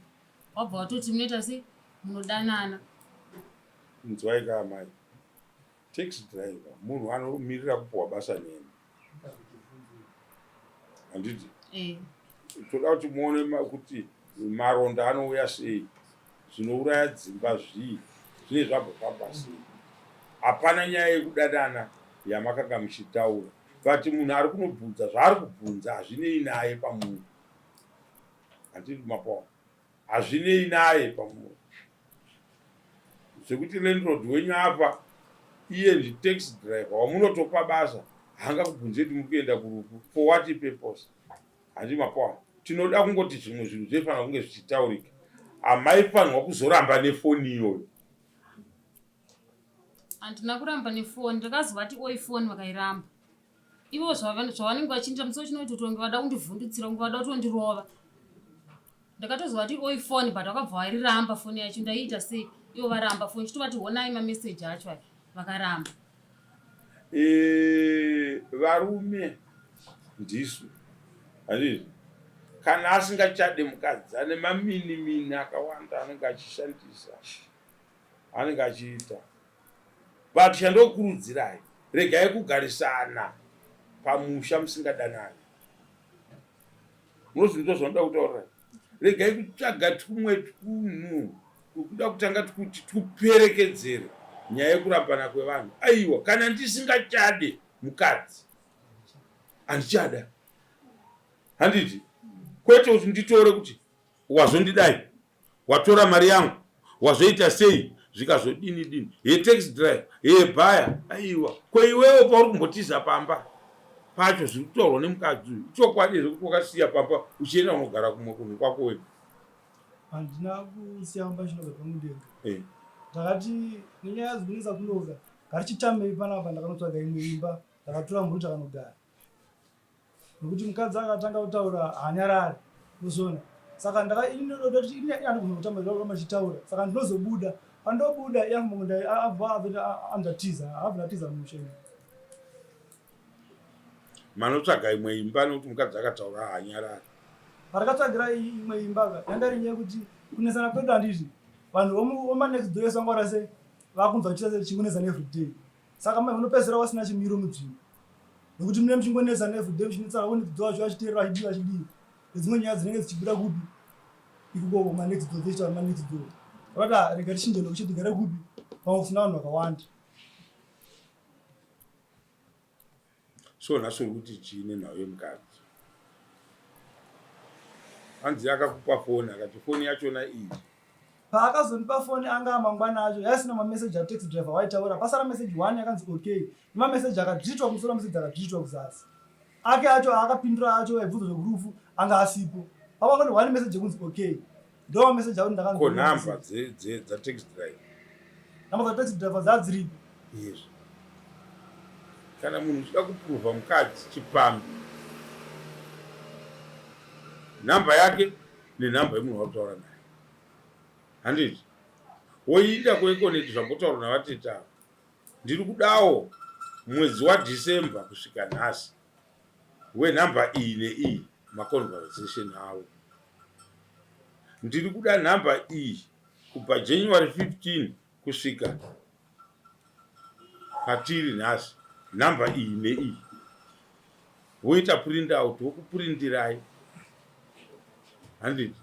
wabva watoti munoita sei, munodanana. Nzwai kamai, taxi driver munhu anomirira kupuwa basa neni, handiti? Toda kuti muone kuti maronda anouya sei, zvinouraya dzimba zvii, zvine zvabva pamba sei. hapana nyaya yekudanana yamakanga muchitaura. But munhu ari kunobvunza zvaari kubvunza hazvinei naye pamunhu. Handiti mapawa, hazvinei naye pamunhu. Zvekuti landlord wenyu apa iye nditaxi driver wamunotopa basa haangakubvunze kuti mukuenda kurufu for what purpose. Handiti mapawa, tinoda kungoti zvimwe zvinhu zvinofanira kunge zvichitaurika. Hamaifanirwa kuzoramba nefoni iyoyo. Handina kuramba nefoni, ndakazwa kuti oi foni vakairamba. Ivo zvavanenge vachinita musi wachinoita kuti vange vada kundivhundutsira, kunge vada kutondirova. Ndakatozwa kuti oi foni but vakabva variramba foni yacho, ndaiita sei? Ivo varamba foni, chitovati honai mameseji acho aya, vakaramba. Varume ndisu. Handiti? Kana asingachade mukadzi ane mamini akawanda anenge achishandisa, anenge achiita. But chandokurudzirai, regai kugarisana pamusha musingadanani. Munozvinzwa zvanoda kutaura. Regai kutsvaga tumwe tunhu kuda kutanga kuti tuperekedzere nyaya yekurambana kwevanhu. Aiwa, kana ndisingachade mukadzi handichada. Handiti? Kwete kuti nditore kuti wazondidai, watora mari yangu, wazoita sei, zvikazodini, ye taxi driver, ye bhaya. Aiwa, kweiwewo pauri kumbotiza pamba pacho zviri kutorwa nemukadzi uyu. Chokwadi zvekuti wakasiya pamba uchienda unogara kumwe kunhu kwako wega. Handina kusiya pamba chinobva pamudenga. Ndakati nenyaya dzinonesa kunoga ngatichitamei panapa, ndakanotsvaga imwe imba ndakatora mburi takanogara. Nokuti mukadzi akatanga kutaura hanyarari kuzona. Saka ndakainoda kuti ini anogona kutamba zvauramba achitaura. Saka ndinozobuda. Pandobuda yamunda abva andatiza, abva musheni. Manotsvaga imwe imba nokuti mukadzi akataura hanyarari. Parakatsvagira imwe imba yanga iri nyekuti kunesana kwedu handiti. Vanhu voma next door sangwara sei vakunzwa chiita chikunetsana everyday. Saka unopedzera wasina chimiro munzvimbo. Nokuti mune muchingonetsana everyday muchinetsana next door wacho achiteerera achidii. Dzimwe nyaya dzinenge dzichibuda kupi ikukoko next door dzichita next door. Rada rega richindelo kuchitigara kupi pausina vanhu vakawanda. So nasuri kuti chine nawe mukadzi. Hanzi akakupa foni akati foni yachona iyi. Paakazondipa foni anga mangwana acho yasina mameseji ataxi driver waitaura. Pasara meseji 1 yakanzi okay. Mameseji akadhitwa kumusoro, meseji akadhitwa kuzasi. Ake acho akapindura acho aibvunza zvekurufu anga asipo. Pavakoni 1 meseji yekunzi okay. Ndo meseji akuti ndakanzi. Ko namba dza taxi driver. Namba za taxi driver dzadziripo. Yes. Kana munhu uchida kuprova mukadzi chipambi, namba yake nenamba yemunhu wakutaura naye. Handiti? Woida kuekoneti zvambotaura navateta. Ndiri kudawo mwedzi waDhisemba kusvika nhasi wenhamba iyi neiyi maconversation avo. Ndiri kuda nhamba iyi kubva January 15 kusvika patiri nhasi, nhamba iyi neiyi. Woita print out, wokupurintirai. Handiti?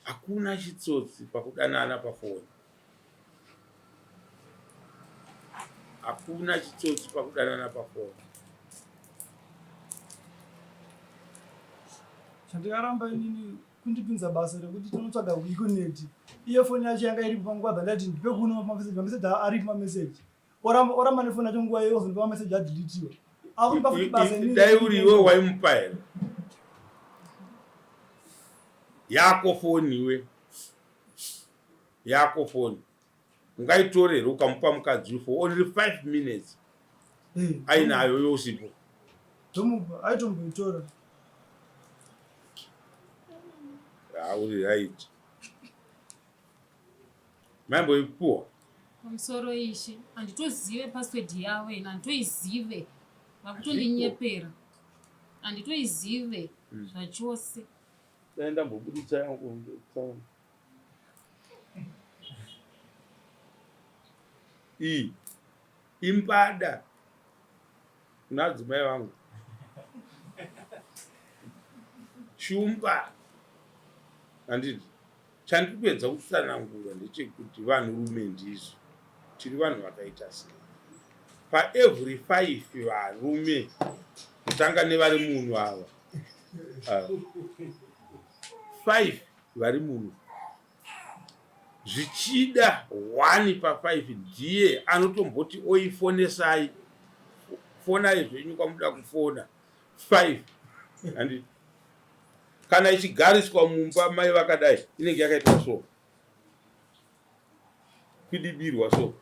Hakuna chitsotsi pakudanana pafoni. Hakuna chitsotsi pakudanana pafoni. Chandikaramba inini kundipinza basa rekuti tinotsvaga kuikoneti. Iye foni yacho yanga iripo panguva ndati ndipe kuno mameseji aripo mameseji. Oramba nefoni yacho nguva iyoyo ozondipa mameseji adhilitiwa. Akunipa futi basa inini. Dai uri iwe waimupa here. Yako foni iwe. Yako foni. Ungaitorere ukamupa mukadzi for only 5 minutes. Ainayo yosipo. Tomupa aitomboitora. Uri right. Mambo ipuwa. Pamusoro ishi handitozive password yavo ina, handitoizive. Vakutondinyepera. Handitoizive zvachose. Daenda mbobuditsa yangu. Impada. Nadzimai vangu. Shumba. Handiti? Chandipedza kutsanangura ndechekuti vanhurume ndisu tiri vanhu vakaita sei? Paevhuri 5 varume kutanga nevari munhu ava 5 vari munhu, zvichida 1 pa5 ndiye anotomboti oifonesai, fonai zvenyu kwamuda kufona 5. Handi kana ichigariswa mumba mai vakadai inenge yakaitwa so, kwidibirwa so.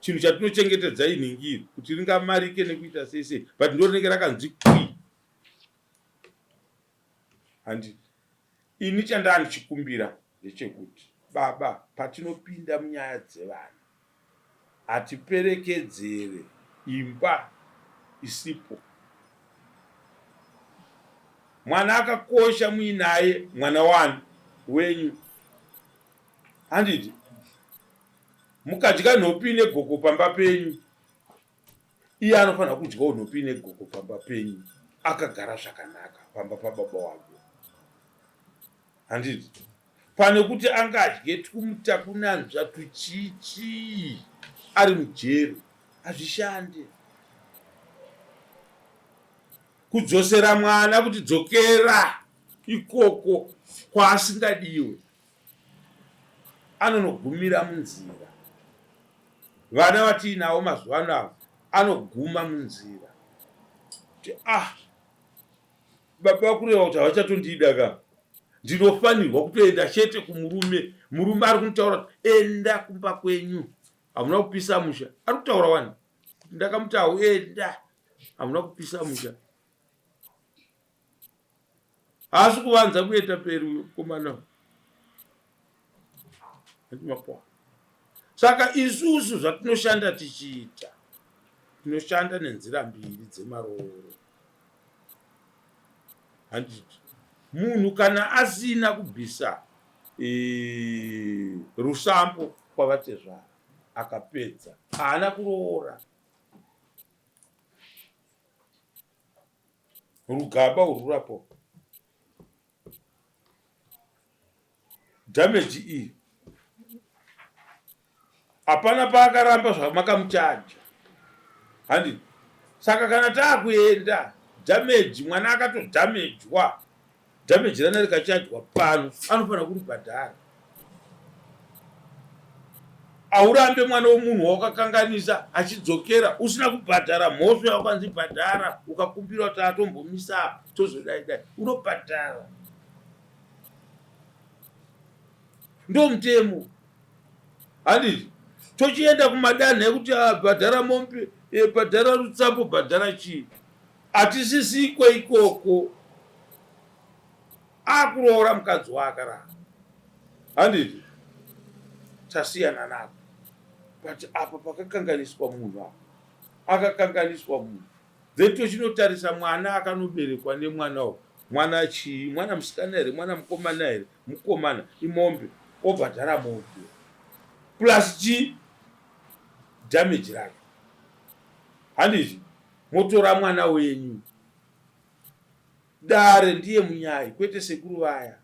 Chinhu chatinochengetedza inhingiri kuti ringamarike nekuita sei sei, but ndo rinenge rakanzi kwi. Handi ini chandanichikumbira ndechekuti baba, patinopinda munyaya dzevana hatiperekedzere imba isipo. Mwana akakosha muinaye, mwana wanu wenyu. Handiti mukadya nhopi negoko pamba penyu, iye anofanira kudyawo nhopi negoko pamba penyu, akagara zvakanaka pamba pababa wake. Handiti pane kuti angadye twumutakunanzva tuchichi ari mujeri, hazvishande. Kudzosera mwana kuti dzokera ikoko kwaasingadiwe, anonogumira munzira. Vana vatiinawo mazuva ano anoguma munzira kuti baba vakureva kuti havachatondida ka, ndinofanirwa kutoenda chete kumurume. Murume ari kunitaura kuti enda kumba kwenyu, hamuna kupisa musha. Ari kutaura wani ndakamutawo enda, hamuna kupisa musha. Haasi kuvanza kuenda peri komana. Saka isusu zvatinoshanda tichiita, tinoshanda nenzira mbiri dzemaroro. Handiti munhu kana asina kubvisa rusambo kwavatezvara akapedza, haana kuroora. Rugaba ururapo damage iyi, hapana paakaramba zvamakamuchaja. Handi saka kana taakuenda damage, mwana akatodamejwa, damage rana rikachajwa pano, anofanira kuribhadhara. Aurambe mwana womunhu wakakanganisa achidzokera usina kubhadhara mhosva yakwanzi bhadhara, ukakumbira kuti atombomisa tozodai, unobhadhara. Ndo mutemo. Handiti tochienda kumadanho ekuti bhadhara mombe, bhadhara rutsambo, bhadhara chii, hatisisikwe ikoko. Akuroora mukadzi waakarara. Handiti tasiyana napo. But apa pakakanganiswa munhu apa, akakanganiswa munhu, then tochinotarisa mwana akanoberekwa nemwanawo. Mwana chii? Mwana musikana here? Mwana mukomana here? Mukomana imombe, obhadhara mombe plus chii? Damage rake. Handiti motora mwana wenyu. Dare ndiye munyai, kwete sekuru vaya.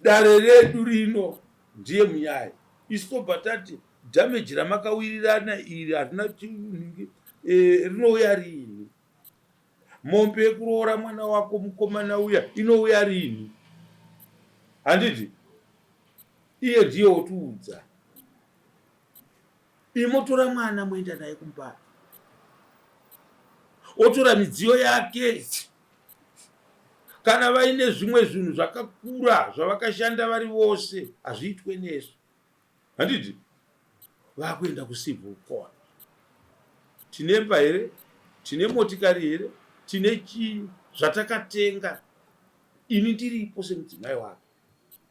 Dare redu rino ndiye munyai. Isitobva tati damage ramakawirirana iri harina chinhu rinouya rini. Mombe yekuroora mwana wako mukomana uya inouya rini? Handiti iye ndiye otiudza. Imotora mwana moenda naye kumbari, otora midziyo yake. Kana vaine zvimwe zvinhu zvakakura zvavakashanda vari vose, hazviitwe nesu. Handiti vakuenda kucivil court. Tine mba here? Tine motikari here? Tine chii zvatakatenga? Ini ndiripo semudzimai wake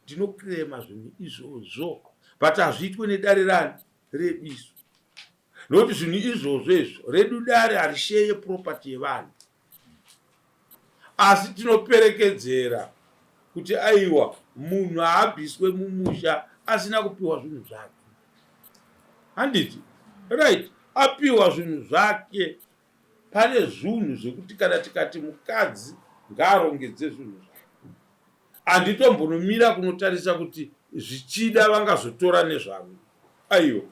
ndinokurema zvinhu izvozvo, but hazviitwe nedare rani? Rebiso. Nokuti zvinhu izvozvo izvo redu dare harisheye property yevanhu, asi tinoperekedzera kuti aiwa munhu haabviswe mumusha asina kupiwa zvinhu zvake. Handiti right, apiwa zvinhu zvake. Pane zvinhu zvekuti kana tikati mukadzi ngaarongedze zvinhu zvake, handitombonomira kunotarisa kuti zvichida vangazotora nezvavo. aiyo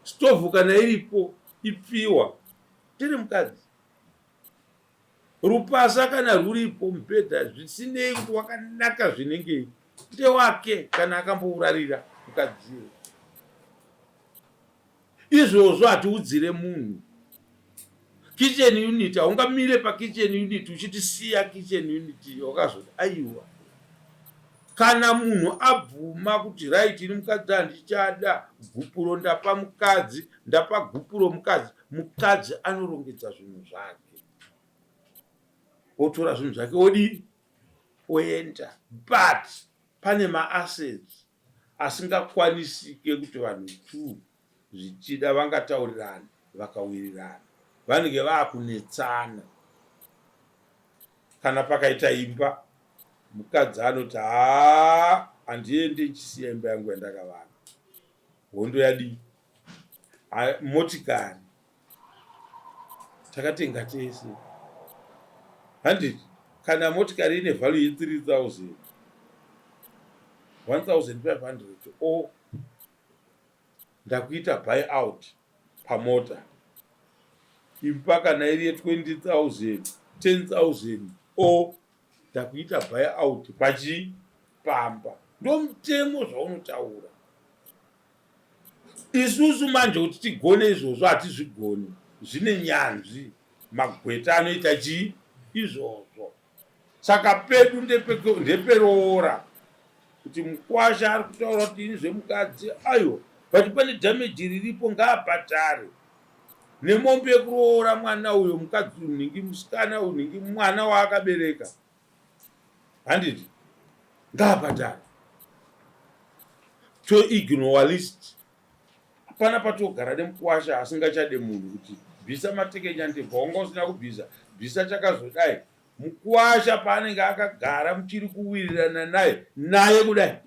stovhu kana iripo ipiwa tiri mukadzi, rupasa kana ruripo mubhedha zvisinei kuti wakanaka zvinenge ndewake kana akambourarira mukadziwo. Izvozvo hatiudzire munhu. Kitchen unit haungamire pakitchen unit uchiti siya kitchen unit wakazoti aiwa. Kana munhu abvuma kuti right ini mukadzi handichada gupuro ndapa mukadzi ndapa gupuro mukadzi, mukadzi anorongedza zvinhu zvake otora zvinhu zvake odii oenda, but pane maassets asingakwanisike kuti vanhu tu zvichida vangataurirana vakawirirana vanenge vaakunetsana. Kana pakaita imba mukadzi anoti handiendi ndichisiya imba yangu yandakavaka, hondo yadii, motikari takatenga tese handiti. Kana motikari ine value ye 3000 1500 o ndakuita buy out pamota. Imba kana iri ye 20,000 10,000 o ndakuita buy out pachipamba. Ndo mutemo zvaunotaura. Isusu manje kuti tigone izvozvo hatizvigoni, zvine nyanzvi magweta anoita chii izvozvo. Saka pedu ndeperoora kuti mukwasha ari kutaura kuti ini zvemukadzi ayo but pane damage riripo ngaabhadhare. Nemombe yekuroora mwana uyo mukadzi unhingi musikana unhingi mwana waakabereka handiti ngaabhadhare. Toignore list. Hapana patogara nemukwasha asingachade munhu kuti bvisa matekenya ndebva wanga usina kubvisa bvisa chakazodai. Mukwasha paanenge akagara muchiri kuwirirana naye kudai.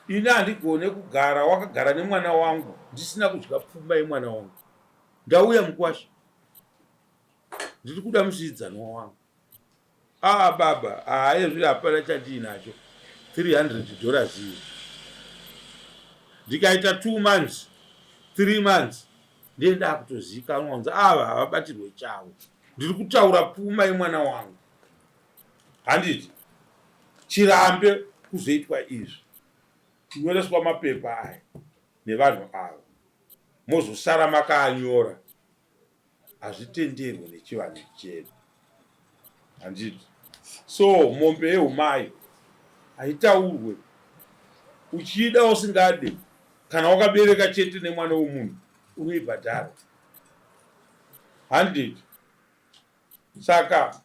Ini handigone kugara wakagara nemwana wangu ndisina kudya pfuma yemwana wangu. Ndauya mukwasha ndiri kuda musiidzanwa wangu. Baba ezviri hapana chandinacho $300 iyi. Ndikaita 2 months 3 months ndenda kutozikanwa kunzi ava havabatirwe chavo. Ndiri kutaura pfuma yemwana wangu handiti. Chirambe kuzoitwa izvi, kunyoreswa mapepa aya nevanhu ava mozosara makaanyora, hazvitenderwe nechivanhu chedu handiti. So mombe yeumai haitaurwe. Uchida usingade kana wakabereka chete nemwana womunhu unoibhadhara handiti. Saka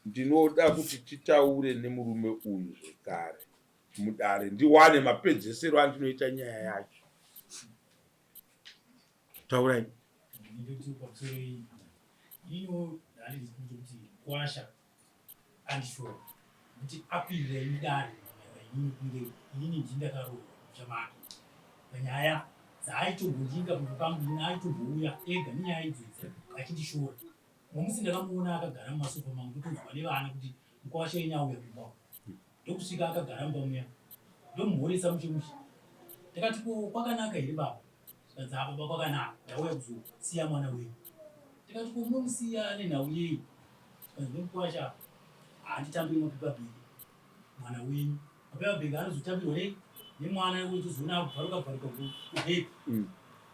ndinoda kuti titaure nemurume uyu zvekare mudare ndiwane mapedzesero andinoita nyaya yacho. Taurai. Ndoti pamusoro ino handiti kuti kwasha andisho kuti apirira imidare ini ndindakarohwa chamake panyaya dzaaitombojinga kuti pangu ina aitombouya ega nenyaya idzidzi achindishora. Momusi ndakamuona akagara mumasofa mangu ndotonzwa nevana kuti mukwasha yenyu auya kumba. Ndokusvika akagara mumba muya ndomuhoresa mushemushe. Ndakati kwakanaka here baba? Zvikanzi baba kwakanaka, ndauya kuzosiya mwana wenyu. Ndikati munomusiya nenhau yei? Zvikanzi mukwasha handitambiri mapepa bhegi mwana wenyu. Mapepa bhegi anozotambirwa nei? Nemwana wetozoona akubvaruka bvaruka kubhegi.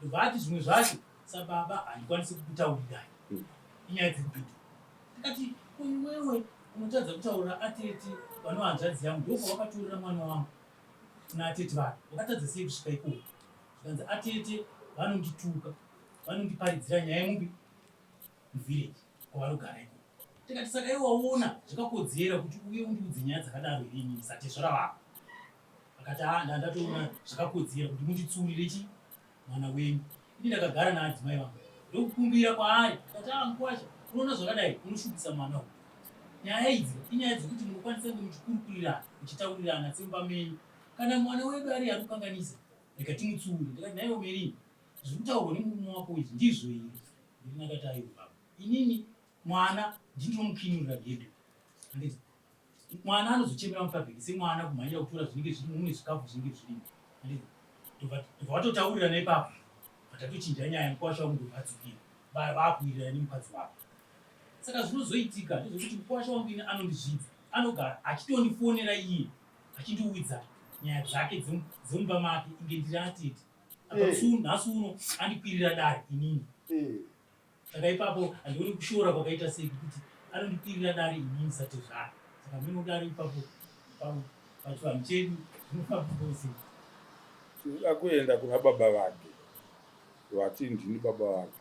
Ndobva zvimwe zvacho sababa handikwanisi kukutaurirai inyaya dzekupita. Ndikati wewe unotadza kutaura atete vanohanzvadzi yangu ndobva wakatorera mwana wangu kuna atete vanhu wakatadza sei kusvika ikoko? Zvikanzi atete vanondituka vanondiparidzira nyaya yemupi muvhireji kwavanogara ikoko. Ndikati saka iwe waona zvakakodzera kuti uye undiudze nyaya dzakadaro here inini satezvara vako? Akati ndatoona zvakakodzera kuti munditsuurire chi mwana wenyu. Ini ndakagara naadzimai vangu ndokukumbira kwaari akati mukwasha unoona zvakadai unoshubisa mwana uyu. Nyaya idzi inyaya dzekuti munokwanisa kunge muchikurukurirana muchitaurirana semba menyu. Kana mwana wedu ari anokanganisa ndikatimutsiure. Ndikati naiwo Merini zviri kutaurwa nemurume wako izvi ndizvo here? Merini akati aiwa baba inini mwana ndinomukinurira gedu handiti mwana anozochemera mupabhiki semwana kumhanyira kutora zvinenge zviri mune zvikafu zvinenge zvirimo. Tobva watotaurira naipapo vatatochinja nyaya mukwasha wangu ndobadzikira vakuirira nemukadzi wako. Saka zvinozoitika ndezvekuti mukwasha wangu ine anondizvidza, anogara achitondifonera iye achindiudza nyaya dzake dzemumba make inge ndiri atete. Nhasi uno andikwirira dare inini. Saka ipapo handioni kushora kwakaita sei kuti anondikwirira dare inini sati zvaro. Saka minodare ipapo pachivanhu chedu zvinofambose. Tinoda kuenda kuna baba vake, vati ndini baba vake.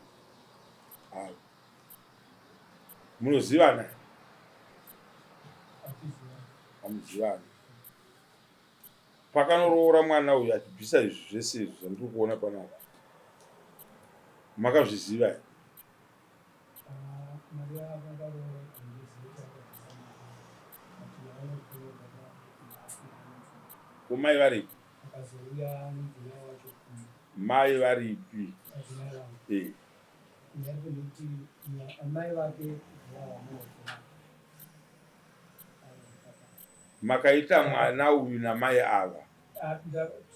Munozivana? Hamuzivani. Pakanoroora mwana uyu achibvisa izvi zvese zvandiri kuona panapa, makazviziva here? Komai varipi? Mai varipi? Makaita mwana uyu namai ava?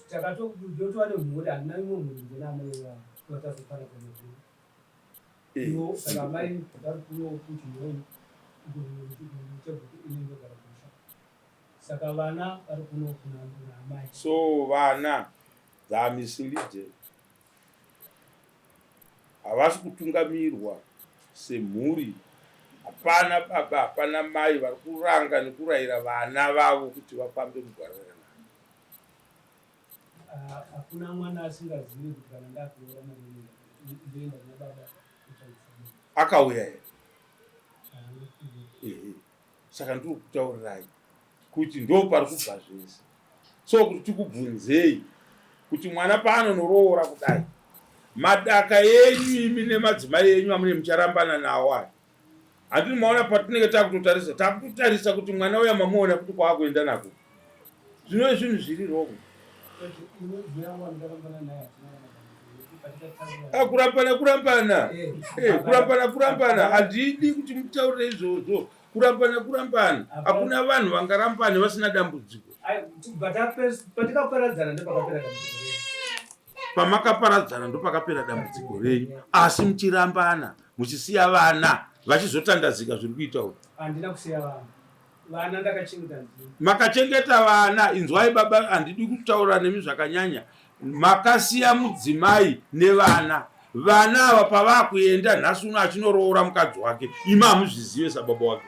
Takatotova nemhuri, handina imwe mhuri ndenamai vatazopara pamwe. Saka mai vari kuno kuchimweni inendogara kusha. Saka vana vari kuno kuna mai. So vana dzamisilije havasi kutungamirwa semhuri. Hapana baba, hapana mai vari kuranga nekurayira vana vavo kuti vafambe kugwarira. Hakuna mwana asingazivi kuti kana ndakuora ndoenda kuna baba. Akauya here? Saka ndiri kutaurirai kuti ndo pari kubva zvese. So kuti tikubvunzei kuti mwana paanonoroora kudai, madaka yenyu imi nemadzimai enyu amune mucharambana nawo aya, handini maona patinenge takutotarisa kuti mwana uya mamuona kuti kwaakuenda nako. Zvinove zvinhu zviri rongo. Kurambana handidi kuti mutaurire izvozvo. Kurambana hakuna vanhu vangarambane vasina dambudziko. Patikaparadzana ndopakapera dambudziko. Pamakaparadzana ndopakapera dambudziko renyu, asi muchirambana muchisiya vana vachizotandazika zviri kuita uku. Handina kusiya vana. Vana ndakachengeta ndini. Makachengeta vana. Inzwai baba, handidi kutaura nemi zvakanyanya. Makasiya mudzimai nevana. Vana ava pavakuenda nhasi uno achinoroora mukadzi wake, imi hamuzvizive sababa wake.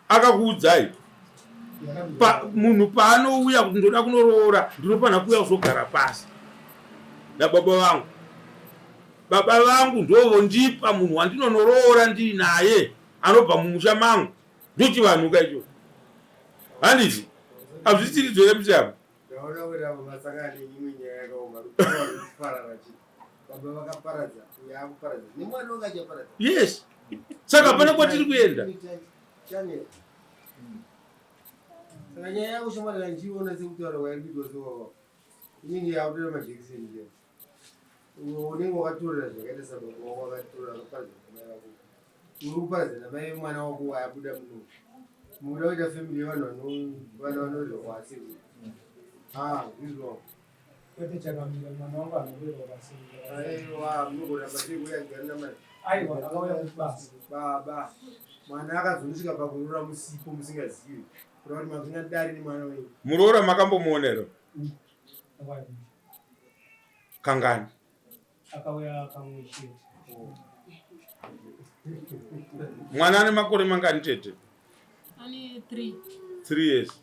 Akakuudzai munhu paanouya kuti ndoda kunoroora, ndinofanira kuuya kuzogara pasi nababa vangu. Baba vangu ndovondipa munhu wandinonoroora ndiri naye anobva mumusha mangu. Ndoti vanhu kaicho handiti hazvisiri dzore muchama. Yes, saka pana kwatiri kuenda. Saka nyaya yako shomara nchiona sekutaura wairikuitwa sewawa. Inini yakutora majekiseni nje. Unenge wakatorera zvakaita sababa wako wakatorera wakaparadza mai vako. Uri kuparadza namai mwana wako wayabuda muno. Muda kuita family yevanhu vanorerwa kwasi. Izvo. Kwete chakamira mwana wangu anorerwa kwasi. Aiwa, munogona basi kuya kugara namai. Aiwa, akauya kubasa. Baba. Mwana akazondosvika pakurora musipo musingazivi. Kuti makunya dari nemwana wenyu. Muroora makambomuonera? Kangani? Akauya kamwe chete. Mwana ane makore mangani tete? Ane 3. 3 years.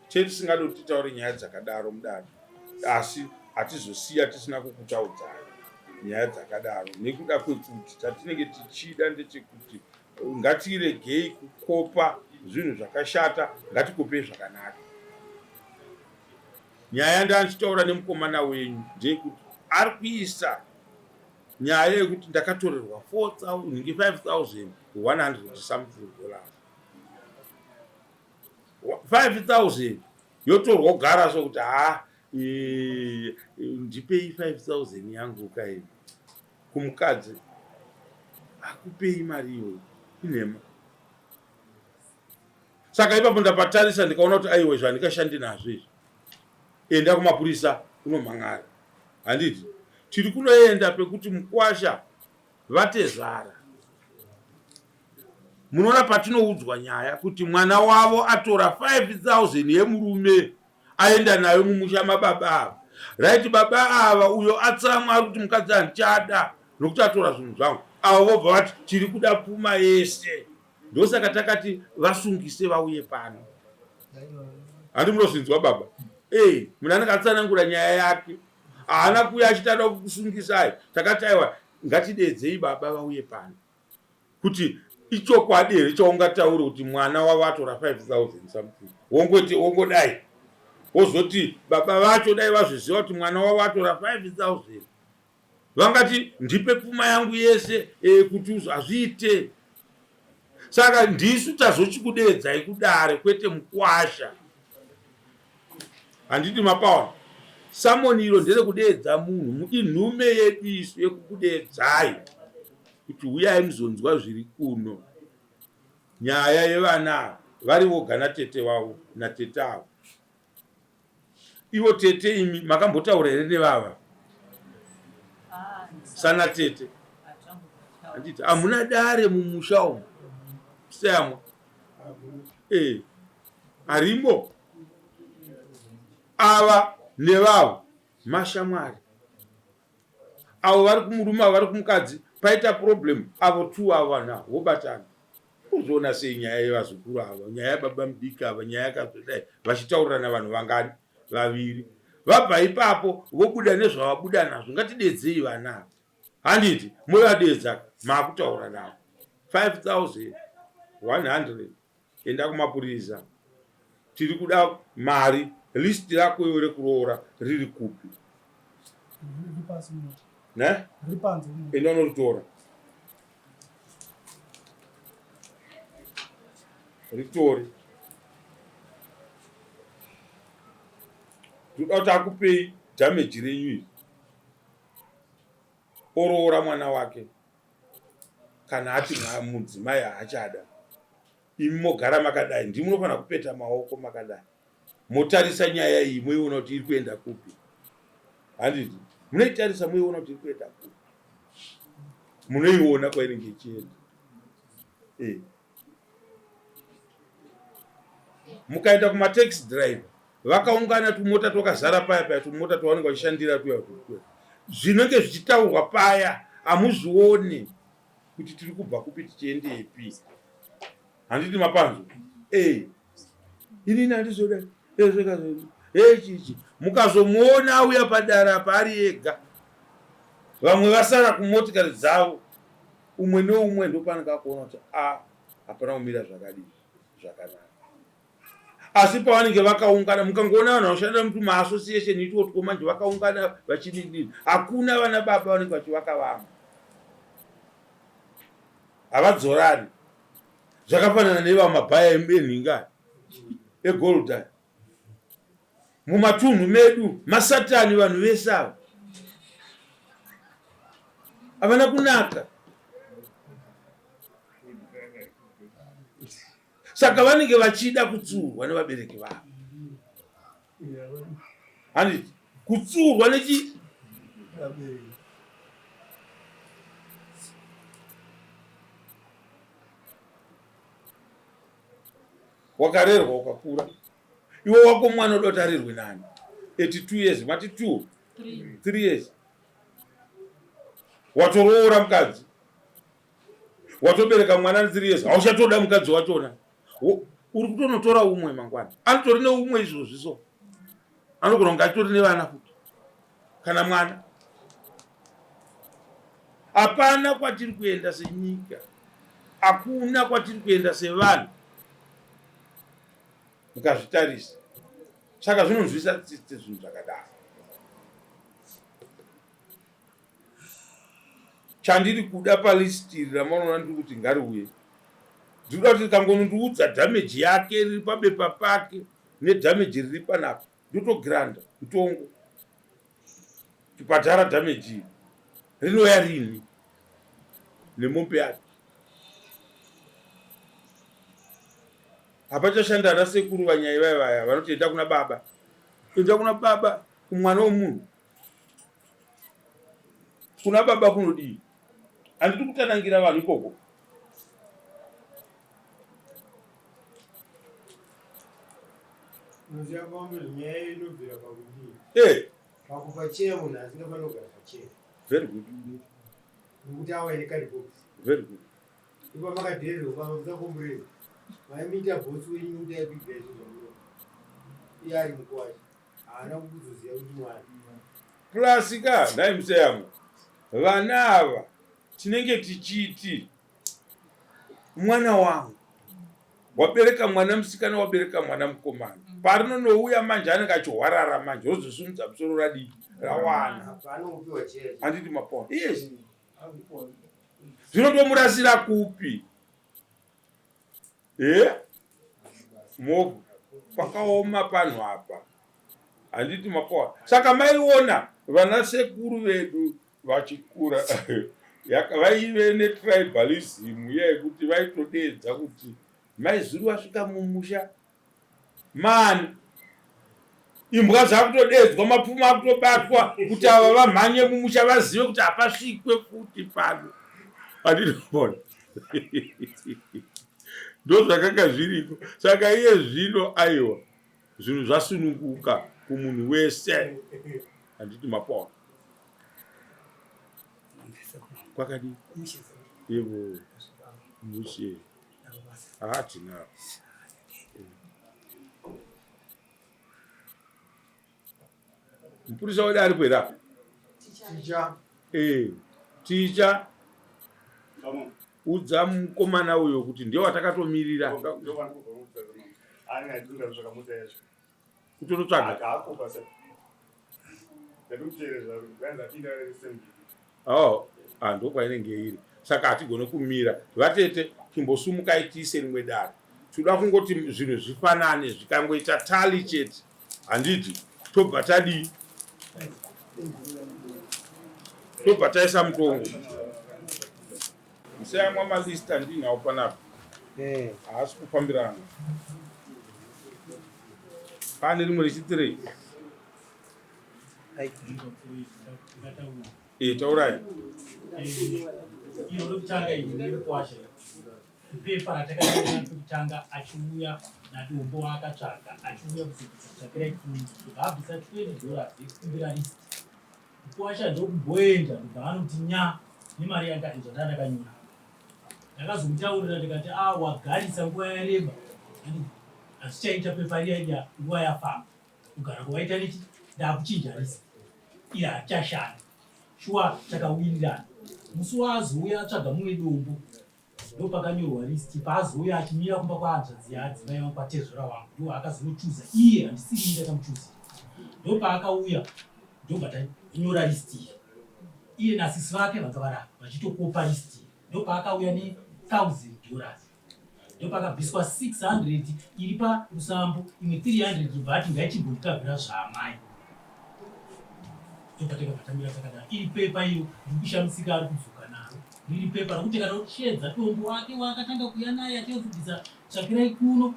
Chete singadi kuti titaure nyaya dzakadaro mudaro, asi hatizosiya tisina kukutaudzai nyaya dzakadaro nekuda kwekuti tatinenge tichida ndechekuti ngatiregei kukopa zvinhu zvakashata, ngatikopei zvakanaka. Nyaya ndandichitaura nemukomana wenyu ndeyekuti ari kuisa nyaya yekuti ndakatorerwa 5,100 something dollars. 5,000 yotorwa kugara sokuti ndipei 5,000 yangu kai kumukadzi akupei mari iyoyo inhema. Saka ipapo ndapatarisa ndikaona kuti aiwe zvandikashandi nazvo izvi. Enda kumapurisa unomhangara. Handiti tiri kunoenda pekuti Mukwasha vatezara. Munoona patinoudzwa nyaya kuti mwana wavo atora 5,000 yemurume aenda nayo mumusha mababa ava. Right, baba ava uyo atsamwa ari kuti mukadzi andichada nokuti atora zvinhu zvangu. Avo vobva vati tiri kuda pfuma yese. Ndosaka takati vasungise vauye pano. Handi munozvinzwa baba? Munhu anenge atsanangura nyaya yake. Haana kuuya achitada kukusungisai. Takati aiwa ngatidedzei baba vauye pano. Kuti ichokwadi here chaungataura kuti mwana wavo atora 5,000 something. Wongodai. Wozoti baba vacho dai vazviziva kuti mwana wavo atora 5,000. Vangati ndipe pfuma yangu yese kuti azviite. Saka ndisu tazochikudedzai kudare kwete Mukwasha. Handiti mapaona. Samoniro ndere kudedza munhu inhume yedu isu yekukudedzai kuti uyai muzonzwa zviri kuno. Nyaya yevana vari voga natete wavo natete avo. Ivo tete imi makambotaura here nevava? Sana tete. Handiti hamuna dare mumusha umu. Samwa. Arimo. Ava nevavo mashamwari. Avo vari kumurume avo vari kumukadzi paita problem avo tu ava na vobatana. Kuzoona sei nyaya yevazukuru ava, nyaya yababa mudiki ava, nyaya yakazodai vachitaurira navanhu vangani vaviri. Vabva ipapo vobuda nezvavabuda nazvo. Ngatidedzei vana. Handiti muvadedza maakutaura navo. 5,100 enda kumapurisa. Tiri kuda mari. List rako iwe rekuroora riri kupi? Ne? Enda unoritora. Ritori. Toda kuti akupei damage renyu iri. Oroora mwana wake. Kana ati mudzimai haachada. Imi mogara makadai. Ndimi munofanira kupeta maoko makadai. Motarisa nyaya iyi muiona kuti iri kuenda kupi. Handiti munoitarisa muiona kuti iri kuenda kupi. Munoiona kwainenge ichienda. Mukaenda kumataxi drive vakaungana tumota twakazara paya tumota twavanenge vachishandira tuya. Zvinenge zvichitaurwa paya hamuzvioni kuti tiri kubva kupi tichiendepi. Handiti mapanzo. Inini handizoda. Chichi mukazomuona auya padara pari ega. Vamwe vasara kumotikari dzavo. Umwe neumwe ndopanenge akuona kuti hapana kumira zvakadii zvakanaka. Asi pavanenge vakaungana mukangoona vanhu vanoshanda mutu maassociation itotwo manje vakaungana vachidini. Hakuna vana baba vanenge vachivaka vamwe. Havadzorani. Zvakafanana nevamabhaya enhinga eGoldani. Mumatunhu medu masatani vanhu vese ava. Havana kunaka. Saka vanenge vachida kutsurwa nevabereki vavo. Handiti kutsurwa nechi wakarerwa ukakura. Iwe wako mwana udoti arerwe nani? 82 years, mati 2, 3 years. Watoroora mukadzi. Watobereka mwana 3 years. Hauchatoda mukadzi wachona. Uri kutonotora umwe mangwana. Anotori neumwe izvozvi so. Anogona kunge achitori nevana futi. Kana mwana. Hapana kwatiri kuenda senyika. Hakuna kwatiri kuenda sevanhu. Mukazvitarisa. Saka zvinonzwisa tsitsi zvinhu zvakadaro. Chandiri kuda palisti ramaona ndiri kuti ngariuye. Ndinoda kuti kangondiudza damage yake riri pabepa pake nedamage riri panapa. Ndotogranda mutongo. Chipatara damage iyi. Rinoya rini? Nemombe yake. hapachashanda ana sekuru vanyai vaya vanoti enda kuna baba, enda kuna baba, kumwana womunhu. Kuna baba kunodii? Handidi kutanangira vanhu ikoko. Very good. Very good. Plus ka ndaimuseyangu vana ava tinenge tichiti mwana wangu wabereka mwana musikana, wabereka mwana mukomana, parinonouya manje anenge achihwarara manje ozosumudza musoro radii rawana. Handiti mapona? Yes. Zvinotomurasira kupi? Movha pakaoma panhu apa. Handiti mapona? Saka maiona vana sekuru vedu vachikura vaive netribalism yekuti vaitodedza kuti maizuru vasvika mumusha mani imbwa dzakutodedzwa, mapfuma akutobatwa kuti ava vamhanye mumusha vazive kuti hapasvikwe futi pano. Handinopona? Ndo zvakanga zviriko. Saka iye zvino aiwa zvinhu zvasununguka kumunhu wese. Handiti mapona? Kwakadi ivo mushe hatina mupurisa wedu ari kwera ticha udza mukomana uyo kuti ndiye watakatomirira kutonotsvaga. Ndo kwainenge iri. Saka hatigone kumira. Vatete timbosumukai tiise rimwe dare. Toda kungoti zvinhu zvifanane zvikangoita tali chete. Handiti tobva tadii? Tobva taisa mutongo. Musayamwa malist andinawo panapa. Haasi kufambirana. Pane rimwe rechi3. Taurai. Iro lokutanga iri kwasha. Pepa ratakaenda kutanga achiuya nadombo wakatsvaga achiuya kuzotsvakira kubhabhisa $20 yekukumbira list. Kwasha ndokumboenda kubva anoti nya nemari yanga ndakanyora. Ndakazomutaurira ndikati wagarisa nguva yareba. Asichaita pepa riya nguva yafamba. Kugara kwaita nechi ndakuchinja list. Iye hachashanda. Shuwa chakawirirana. Musi waazouya atsvaga mumwe dombo ndopakanyorwa list. Paazouya achimira kumba kwahanzvadzi yadzimai vangu kwatezvera wangu ndo akazonochuza iye handisiri ndakamuchuza. Ndopaakauya ndobva tanyora list iyi. Iye nasisi vake vanga varapa vachitokopa list iyi. Ndopaakauya $1,000. Ndopakabviswa 600 iri parusambo, imwe 300 ibva ati ngaichimbondikabvira zvaamai. Topateka patamira takadaro. Iri pepa iyo ndikushamisika ari kudzoka naro. Riri pepa rokuti kana uchedza dombo wake wakatanga kuya naye achizobvisa tsvakirai kuno.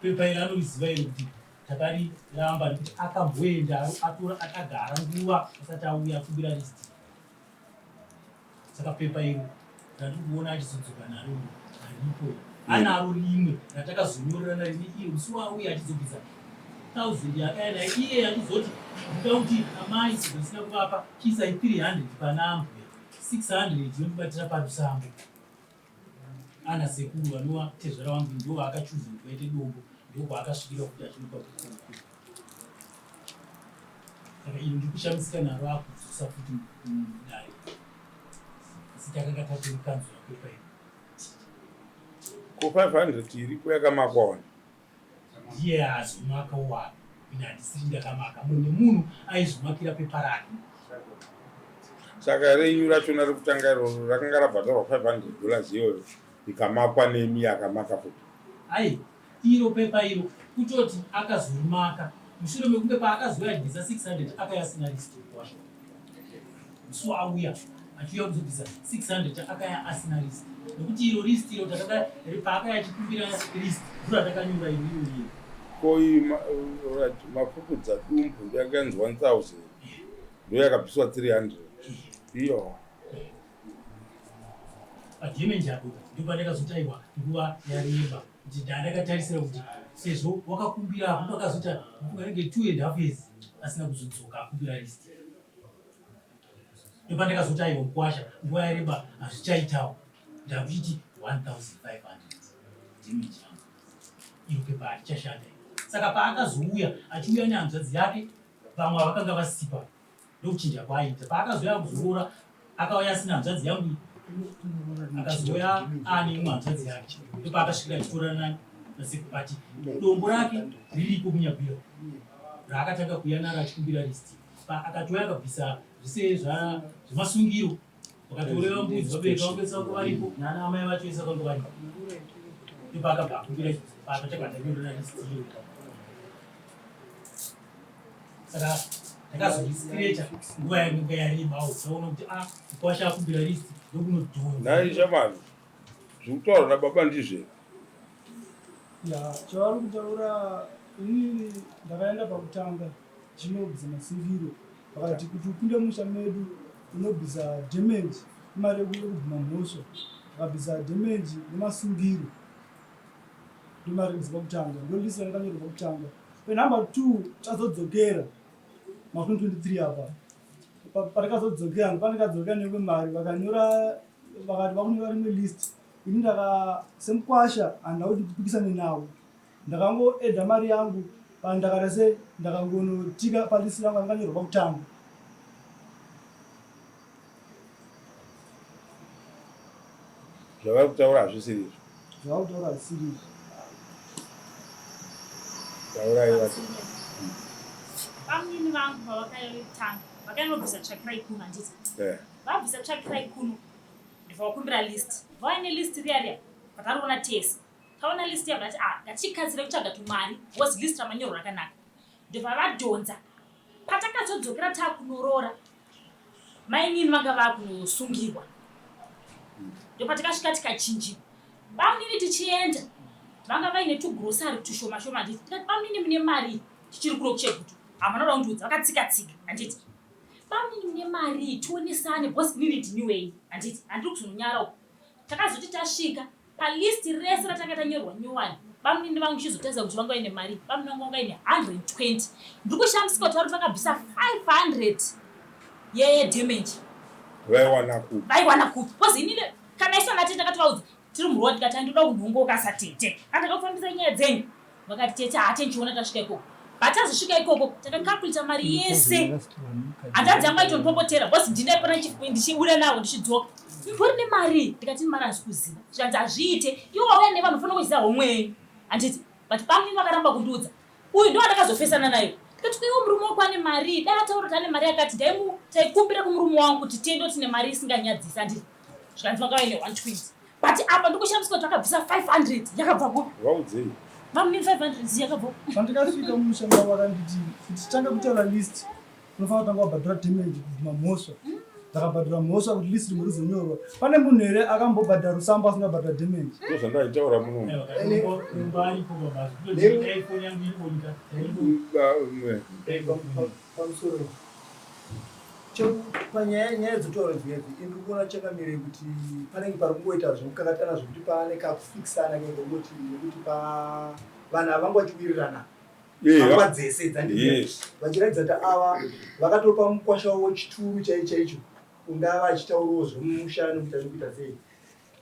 Pepa iri anoriziva iro kuti takariramba nekuti akamboenda atora akagara nguva asati auya kumbira list. Saka pepa iro ndiri kuona achizodzoka naro haripo. Anaro rimwe ratakazonyorerana rini iyo musi wauya achizobvisa 1,000 yakaenda iye achizoti ndinoda kuti amai zvisina kuvapa chiisai 300 panambo 600 inotibatira parusambo. Ana sekuru vanova tezvera wangu ndo akachuza kuti vaite dombo ndokwaakasvikira kuti achinopa kukuku. Saka iyo ndikushamisika naro akudzosa futi mudare. Asi takanga tatorikanzura pepa iyo. Ko 500 iripo yakamakwa ndiye azomaka wani ine handisiri ndakamaka mumwe munhu aizomakira pepa rake. Saka renyu rachona rekutanga iroro rakanga rabhadharwa $500 iyoyo ikamakwa nemi yakamaka futi. Ai iro pepa iro kutoti akazorimaka mushure mekunge paakazouya achibvisa 600 akayasina list kwasho. Musi auya achiuya kuzobvisa 600 akaya asina list. nekuti iro list iro takada paaka yachikumbira list ndura takanyora iyoyo koi mafukudza dumbu ndakanzi 1000 ndo yakabviswa 300 iyo adamage yako ndipo ndakazotaiwa nguva yareba kuti ndakatarisira kuti sezvo wakakumbira hapo pakazota unenge 2.5 years asina kuzodzoka akumbira list ndipo ndakazotaiwa mukwasha nguva yareba hazvichaitawo ndakuchiti 1500 damage yangu iro pepa harichashanda. Saka paakazouya achiuya nehanzvadzi yake vamwe vakanga vasipa ndokuchinja kwaita paakazouya kuzorora akauya asina hanzvadzi yangu akazouya ane imwe hanzvadzi yake ndopaakasvikira achitorana nasekupati dombo rake riripo kunyabwira raakatanga kuuya naro achikumbira listi akatouya akabvisa zvise zvemasungiro vakatoreva mbudzi vabereka vangesa vanga varipo nana amai vacho vese vanga varipo ndopaakabva akumbira paakachakandanyora listi iyo. Saka ndakazodiskreta nguva yange yarebawo taona kuti mukwasha akumbira listi ndokunodhonza naishamani zvikutaura nababa ndizve chavari kutaura inini ndakaenda pakutanga chinobvisa masungiro vakati kuti upinde musha medu unobvisa damage imari yekubvima mhosva vakabvisa damage nemasungiro ndimari kubvisa pakutanga ndolisa ndakanyorwa pakutanga penumber 2 tazodzokera ma2023 apa parikazodzokera ndopandikadzokera nekwe mari vakanyora vakati vakunyora rimwe list ini semukwasha handina kuti ndipikisane navo ndakangoedha mari yangu pandakata se ndakangonotika palisi rangu anganyorwa pakutanga. zvavari kutaura hazvisiri izvo zvavari kutaura hazvisiri izvo taurai vamwini vangu pavakaitanga vakainobvisa tsvakira ikunu handiti vabvisa tsvakira ikunu ndivavakumbira list vaine list riya vatari kuona tese taona list yavo vati ngatichikatsire kutsvaga tumari was list ramanyoro rakanaka ndivavadhonza patakazodzokera taakunorora mainini vanga vakunosungirwa ndopatakasvika tikachinjiwa vamwini tichienda vanga vaine tugrosari tushoma shoma handiti tikati vamwini mune mari tichiri kuno kuchegutu hamana kundiudza vakatsika-tsika handiti vamwini mune mari tionesane bhosi nini ndiniwei handiti handiri kuzononyara uku takazoti tasvika palisti rese ratanga tanyorwa nyowani vamwini vangu chizotarisa kuti vanga vaine mari vamwini vangu vanga vaine 120 ndiri kushamisika kuti vari vakabvisa 500 yedamage vaiwana kupi bhosi inini kana isana tete takativaudza tiri murwa tikati handinoda kunhongoka satete andakakufambisa nyaya dzenyu vakati tete hatenchiona tasvika ikoko patazosvika ikoko takakalkulita mari yese hanzvadzi yangu aitondipopotera bhosi ndinaipana ndichibuda navo ndichidzoka ndori nemari ndikati mari hazi kuziva zvikanzi hazviite iwo wauya nevanhu ufana kuziva homwe yenyu handiti but pamwe vakaramba kundiudza uyu ndo andakazofesana nayo tikati kuiwo murume wako ane mari dai ataura kuti ane mari yakati taikumbira kumurume wangu kuti tiende tine mari isinganyadzisa handiti zvikanzi vanga vaine 120 but apa ndikushamisa kuti vakabvisa 500 yakabva kupi vaudzei vamuni 500 yakabva pandikasvika mushanda vakanditi kuti tanga kutaura list unofana kutanga wabhadhura damage kubvima mhosva ndakabhadhura mhosva kuti list rimwe rizonyorwa pane munhu here akambobhadhara rusambo asingabhadhura damage ndozvandaitaura muno pamusoro panyaya dzotaura zvinezvi indiri kuona chakamirei kuti panenge pari kungoita zvekukakatana zvokuti pane kakufikisana kengoti nekuti vanhu havangu vachiwirirana panguva dzese dzandii vachiratidza kuti ava vakatopa mukwasha wavo chituru chaicho ungava achitaurawo zvemushana nekuita nekuita sei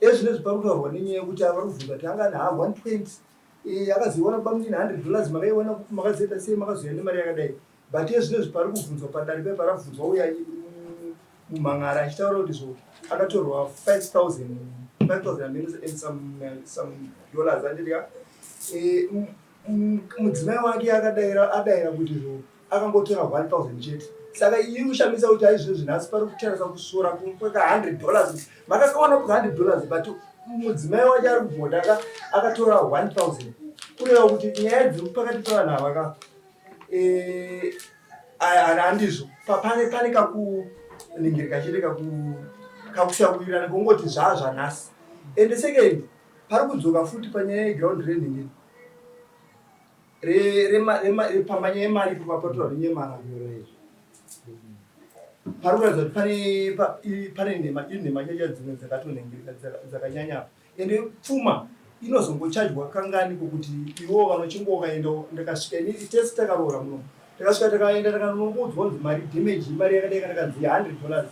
ezvinezvi pari kutaurwa nenyaya yekuti ava vari kubvunza kuti anga naha 120 akazoiona bamudini $100 makaiona kuti makazoita sei makazoya nemari yakadai but ezvinezvi pari kubvunzwa padare peparabvunzwa uya mumhan'ara achitaura kuti zvo akatorwa $5,000 and some dollars andidya mudzimai wake adaira kuti zvo akangotora 1,000 chete saka iri kushamisa kuti aizvizvo zvinhasi pari kutarisa kusora kweka $100 makakaona kuka $100 but mudzimai wake ari kubhoda akatora 1,000 kureva kuti nyaya dziri pakati pevanhu avaka handizvo pane kakuningirika chete kakusawirirana kungoti zvazvanhasi And the second, pari kudzoka futi panyaya yeground training pambanya yemari papapatora renyemara pari kuratidza kuti pane nhema nyaya dzimwe dzakatonhengeka dzakanyanya ende pfuma inozongochajwa kangani kokuti iwo vanochingo ukaenda ndakasvika ini test takaroora muno takasvika takaenda takanongodzwa kunzi mari damage imari yakadai kandakanzi $100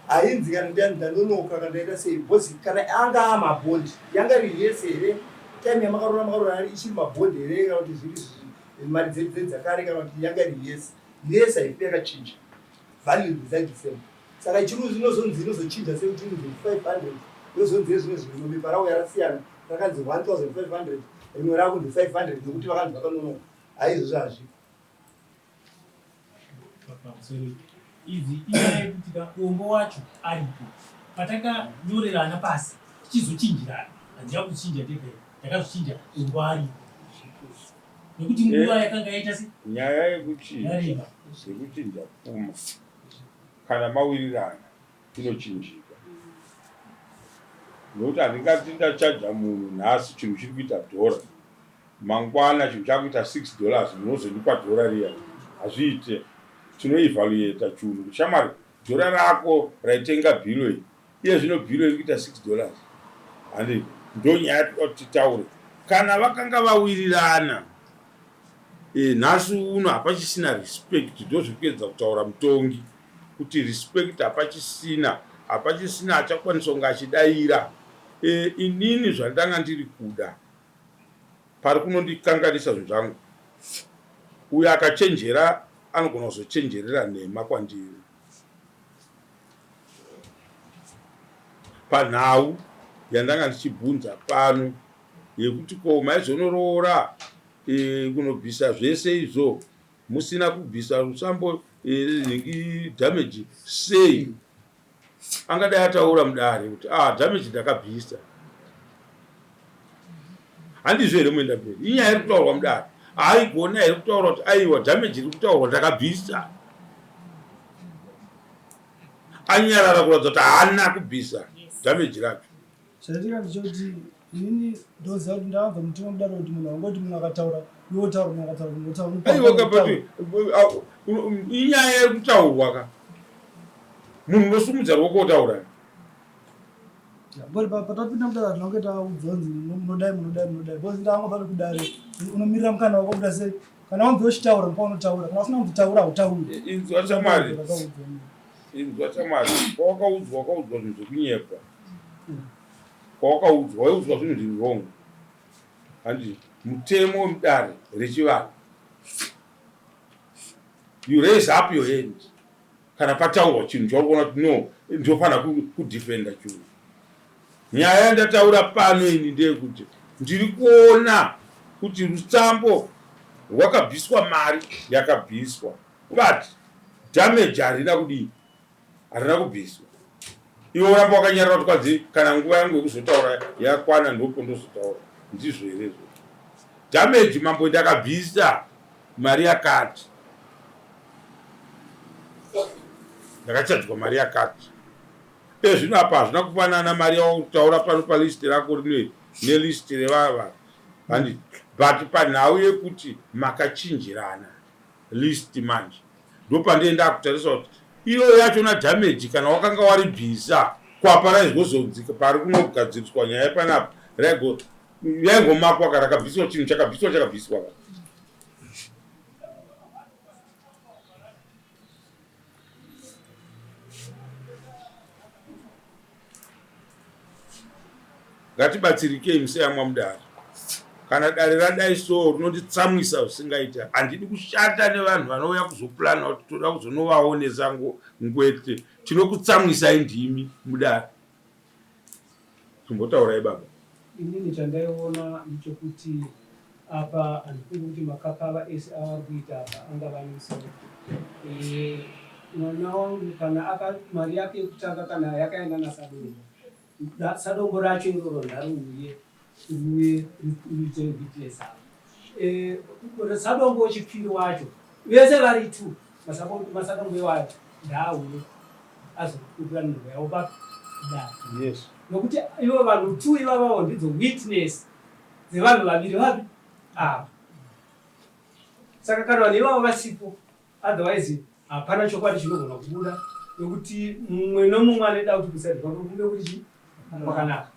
hainzi kana ndanonoka kana ndaita sei bhozi kana anga amabhondi yanga iri yese here time yamakaroora ichiri mabhondi here kana kuti zviri mari dzedu dzakare kana kuti yanga iri yese haipi yakachinja value design the same saka ichiru zinozonzi inozochinja sekuti inozonzi 500 yozonzi ezvimwe zvinhu bepa rauya rasiyana rakanzi 1500 rimwe rakunzi 500 nekuti vakanzi vakanonoka haizvozvo hazvipo izi inyaya yekuti kaombo wacho aripo patakanyorerana pasi tichizochinjirana handina kuchinja ndege takazochinja ombo aripo nekuti nguva yakanga yaita se nyaya yekuchinja sekuchinja pfuma kana mawirirana inochinjika nokuti handingati ndachaja munhu nhasi chinhu chiri kuita $1 mangwana chinhu chakuita $6 munozondipa $1 riya hazviite tinoevaluata chinhu shamari $1 rako raitenga bhilo iyi iye zvino bhilo iri kuita $6 handi ndonyaya titaure kana vakanga vawirirana nhasi uno hapachisina respect ndozvikuedza kutaura mutongi kuti respect hapachisina achakwanisa kunge achidayira inini zvandanga ndiri kuda pari kunondikanganisa zvinhu zvangu uyo akachenjera anogona kuzochenjerera nhema kwandiri panhau yandanga ndichibvunza pano yekuti ko maizonoroora kunobvisa zvese izvo musina kubvisa rusambo damage sei angadai ataura mudare kuti damage ndakabvisa handizvo here muenda mberi inyaya iri kutaurwa mudare haigona here kutaura kuti aiwa damage iri kutaurwa ndakabvisa anyarara kuratidza kuti haana kubvisa damage racho chaitika ndichoti inini ndoziva kuti ndakabva mutima kudaro kuti munhu angoti munhu akataura yotaura munhu akataura inyaya yekutaurwa ka munhu unosumudza ruoko otaura bori patapinda mudare tinonge taudzonzi munodai bcause ndangobva nekudare unomirira mukana wako kuda sei kana wanzi uchitaura muka unotaura kana usina kuzitaura hautauri inzwa shamari kwawakaudzwa zvinhu zvekunyepa kwawakaudzwa waiudzwa zvinhu zviri wrong handi mutemo wemudare rechivanhu you raise up your hand kana pataurwa chinhu chauri kuona kuti no ndinofanira kudefenda chinhu nyaya yandataura pano ini ndeyekuti ndiri kuona kuti rusambo rwakabviswa mari yakabviswa but damage harina kudii harina kubviswa iwe uramba wakanyarara kuti kwadzi kana nguva yangu yekuzotaura yakwana ndopo ndozotaura ndizvo here izvo damage mambo ndakabvisa mari yakati ndakachadzwa mari yakati zvino apa hazvina kufanana mari yautaura pano palisti rako rinoi nelisti revava handi but panhau yekuti makachinjirana listi manje ndopandienda kutarisa kuti iyo yachona damage kana wakanga waribvisa kwapa raizozonzika pari kunogadziriswa nyaya yepanapa yaingomakwa kana rakabviswa chinhu chakabviswa ngatibatsirikei museyamwa mudare kana dare radai so rinonditsamwisa zvisingaita handidi kushata nevanhu vanouya kuzoplana kuti toda kuzonovaonesa ngwete tinokutsamwisai ndimi mudare timbotaurai baba inini chandaiona ndechekuti apa handifungi kuti makakava ese avari kuita apa angava nemusoro mwana wangu kana mari yake yekutanga kana yakaenda nasadongo sadongo racho iroro ndaruuye uite bitlesa sadongo wechipfiri wacho vese vari 2 masadongo iwayo ndaauye azokuranirwa yavo pakudaro yes nokuti ivo vanhu 2 ivavawo ndidzo witness dzevanhu vaviri vapi ava. Saka kana vanhu ivavo vasipo, otherwise hapana chokwadi chinogona kubuda, nokuti mumwe nomumwe anoda kuti kusaidwa kunge kuti kwakanaka.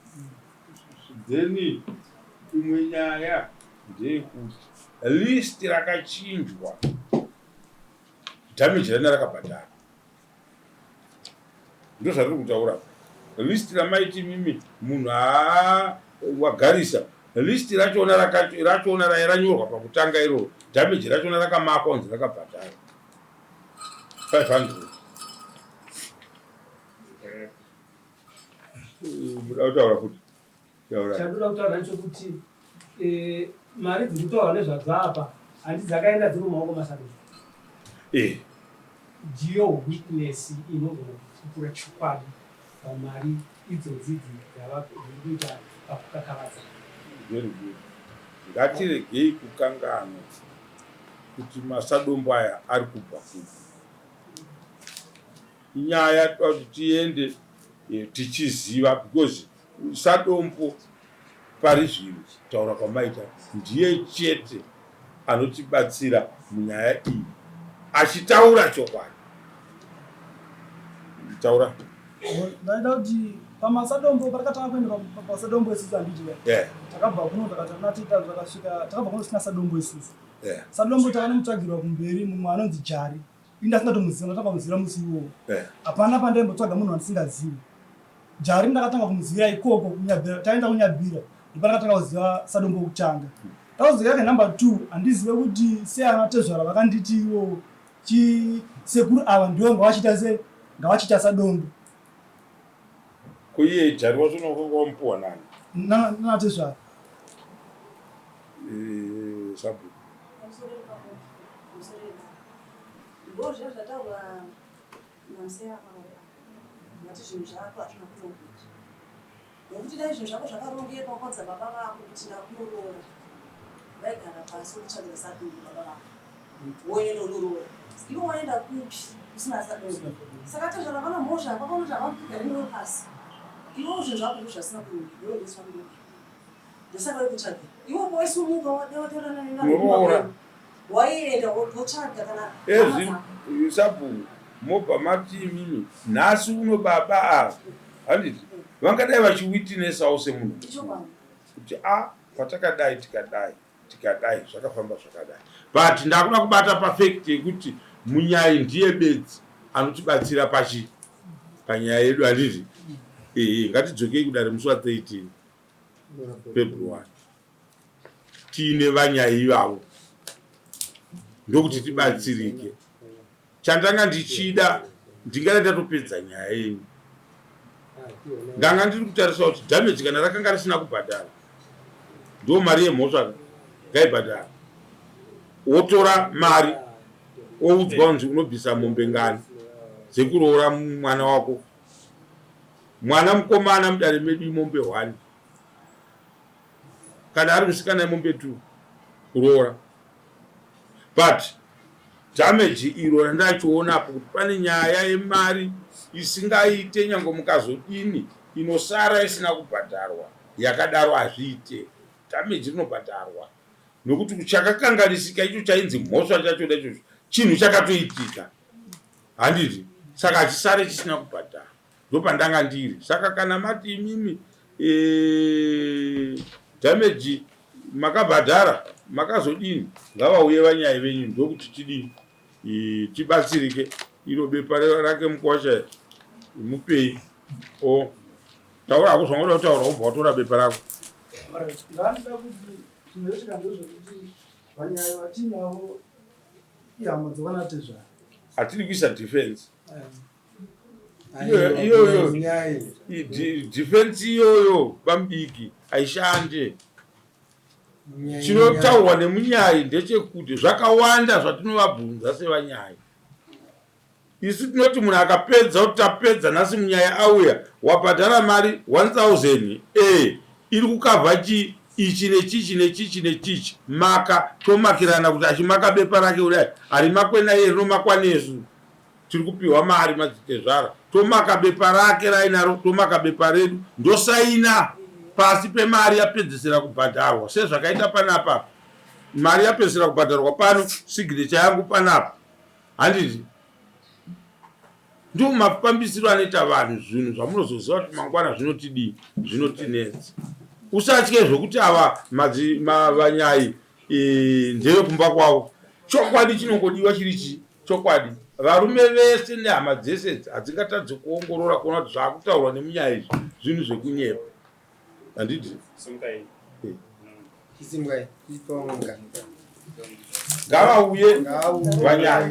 Then imwe nyaya ndeyekuti list rakachinjwa, damage rana rakabhadhara. Ndo zvatiri kutaura. List ramaiti mimi munhu wagarisa, list rachona rairanyorwa pakutanga iro, damage rachona rakamakwa kunzi rakabhadhara 500. Mutaura kuti chandinoda kutaura ndechokuti mari dziri kutaura nezvadzo apa handi dzakaenda dziri mumaoko maSadombo. Ndiyo witness inogona kupura chokwadi pamari idzodzi dzirikuita pakukakavadza. Very good. Ngatiregei kukanganwa kuti maSadombo aya ari kubva kupi. Inyaya kuti tiende tichiziva, because Sadombo pari zvino taura kwamaita ndiye chete anotibatsira munyaya iyi achitaura chokwadi. Taura. Ndaida kuti pamaSadombo parakatanga kuenda paSadombo isusu handiti takabva kuno takatanatika zvakasvika takabva kuno sina Sadombo isusu. Sadombo takanomutsvagirwa kumberi mumwe anonzi Jari. Inda singatomuziva, ndakamuziva musi iwowo. Hapana pandembotsvaga munhu wandisingazivi. Jari ndakatanga kumuziva ikoko kunyabhira, taenda kunyabhira. Ndipo ndakatanga kuziva Sadombo kutanga. Takuziva ke number 2 handizive kuti seanatezvara vakanditi iwo sekuru ava ndiwo ngavachita Sadombo. Kuiye Jari wamupuwa nani? Nanatezvara. Sabu. Boja zvataura Maseya ngati zvinhu zvako hazvina kurongoka. Nokuti dai zvinhu zvako zvakarongeka ukadza baba vako kuti ndakunoroora, vaigara pasi wotsvaga Sadombo baba vako woenda unoroora. Ivo waenda kupi usina Sadombo? Saka tezvara vana mhosva vakanoti havakugara newe pasi. Ivo zvinhu zvako zvasina kurongeka, iwe ndosva kurongeka. Ndosaka wekutsvaga. Ivo waisumuka wadewatorana nenga waienda wotsvaga kana Sabu mobva mati mimi nhasi uno baba ava handiti vangadai vachiwitinesawo semunhu kuti patakadai tikadai zvakafamba zvakadai, but ndakuda kubata perfect yekuti munyai ndiye bedzi anotibatsira panyaya yedu handiti. Ngatidzokei kudare musi wa13 February tiine vanyai ivavo ndokuti tibatsirike. Chandanga ndichida ndingada ndatopedza nyaya yenyu. Ndanga ndiri kutarisa kuti damage kana rakanga risina kubhadhara, ndo mari yemhosva ngaibhadhara. Wotora mari oudzwa kunzi unobvisa mombe ngani dzekuroora mwana wako. Mwana mukomana mudare medu imombe 1, kana ari musikana imombe 2 kuroora. But damage iro randachionapo kuti pane nyaya yemari isingaite nyange mukazodini inosara isina kubhadharwa, yakadaro hazviite. Damage rinobhadharwa nokuti chakakanganisika icho chainzi mhosva chacho ichocho chinhu chakatoitika handiti, saka hachisare chisina kubhadhara. Ndopandanga ndiri. Saka kana mati imimi damage makabhadhara makazodini, ngavauye vanyai venyu ndokuti tidini tibatsirike. Iro bepa rake mukwasha mupei taura hako zvangoda kutaura ubva watora bepa rako. Ndanoda kuti zvinoitika ndezvekuti vanyai vatinavo ihama dzavanatezvara. Hatiri kuisa defense iyoyo. Defense iyoyo pambiki haishande. Chinotaurwa nemunyai ndechekuti zvakawanda zvatinovabvunza sevanyai. Isu tinoti munhu akapedza kuti tapedza nhasi munyaya auya wabhadhara mari 1000 iri kukavha ichi nechichi maka tomakirana kuti achimaka bepa rake kudai harimakwena iye rinomakwa nesu. tiri kupiwa mari madzitezvara, tomaka bepa rake rainaro, tomaka bepa redu, ndosaina pasi pemari yapedzisira kubhadharwa. Sezvakaita panapa, mari yapedzisira kubhadharwa pano, signature yangu panapa, handiti ndo mafambisiro anoita vanhu zvinhu zvamunozoziva kuti mangwana zvinotidii, zvinotinetsa. Usatye zvokuti ava vanyai ndeve kumba kwavo. Chokwadi chinongodiwa chiri chokwadi. Varume vese nehama dzese hadzingatadzi kuongorora kuona kuti zvakutaurwa nemunyaya izvi zvinhu zvekunyepa. Handiti ngavauye vanyai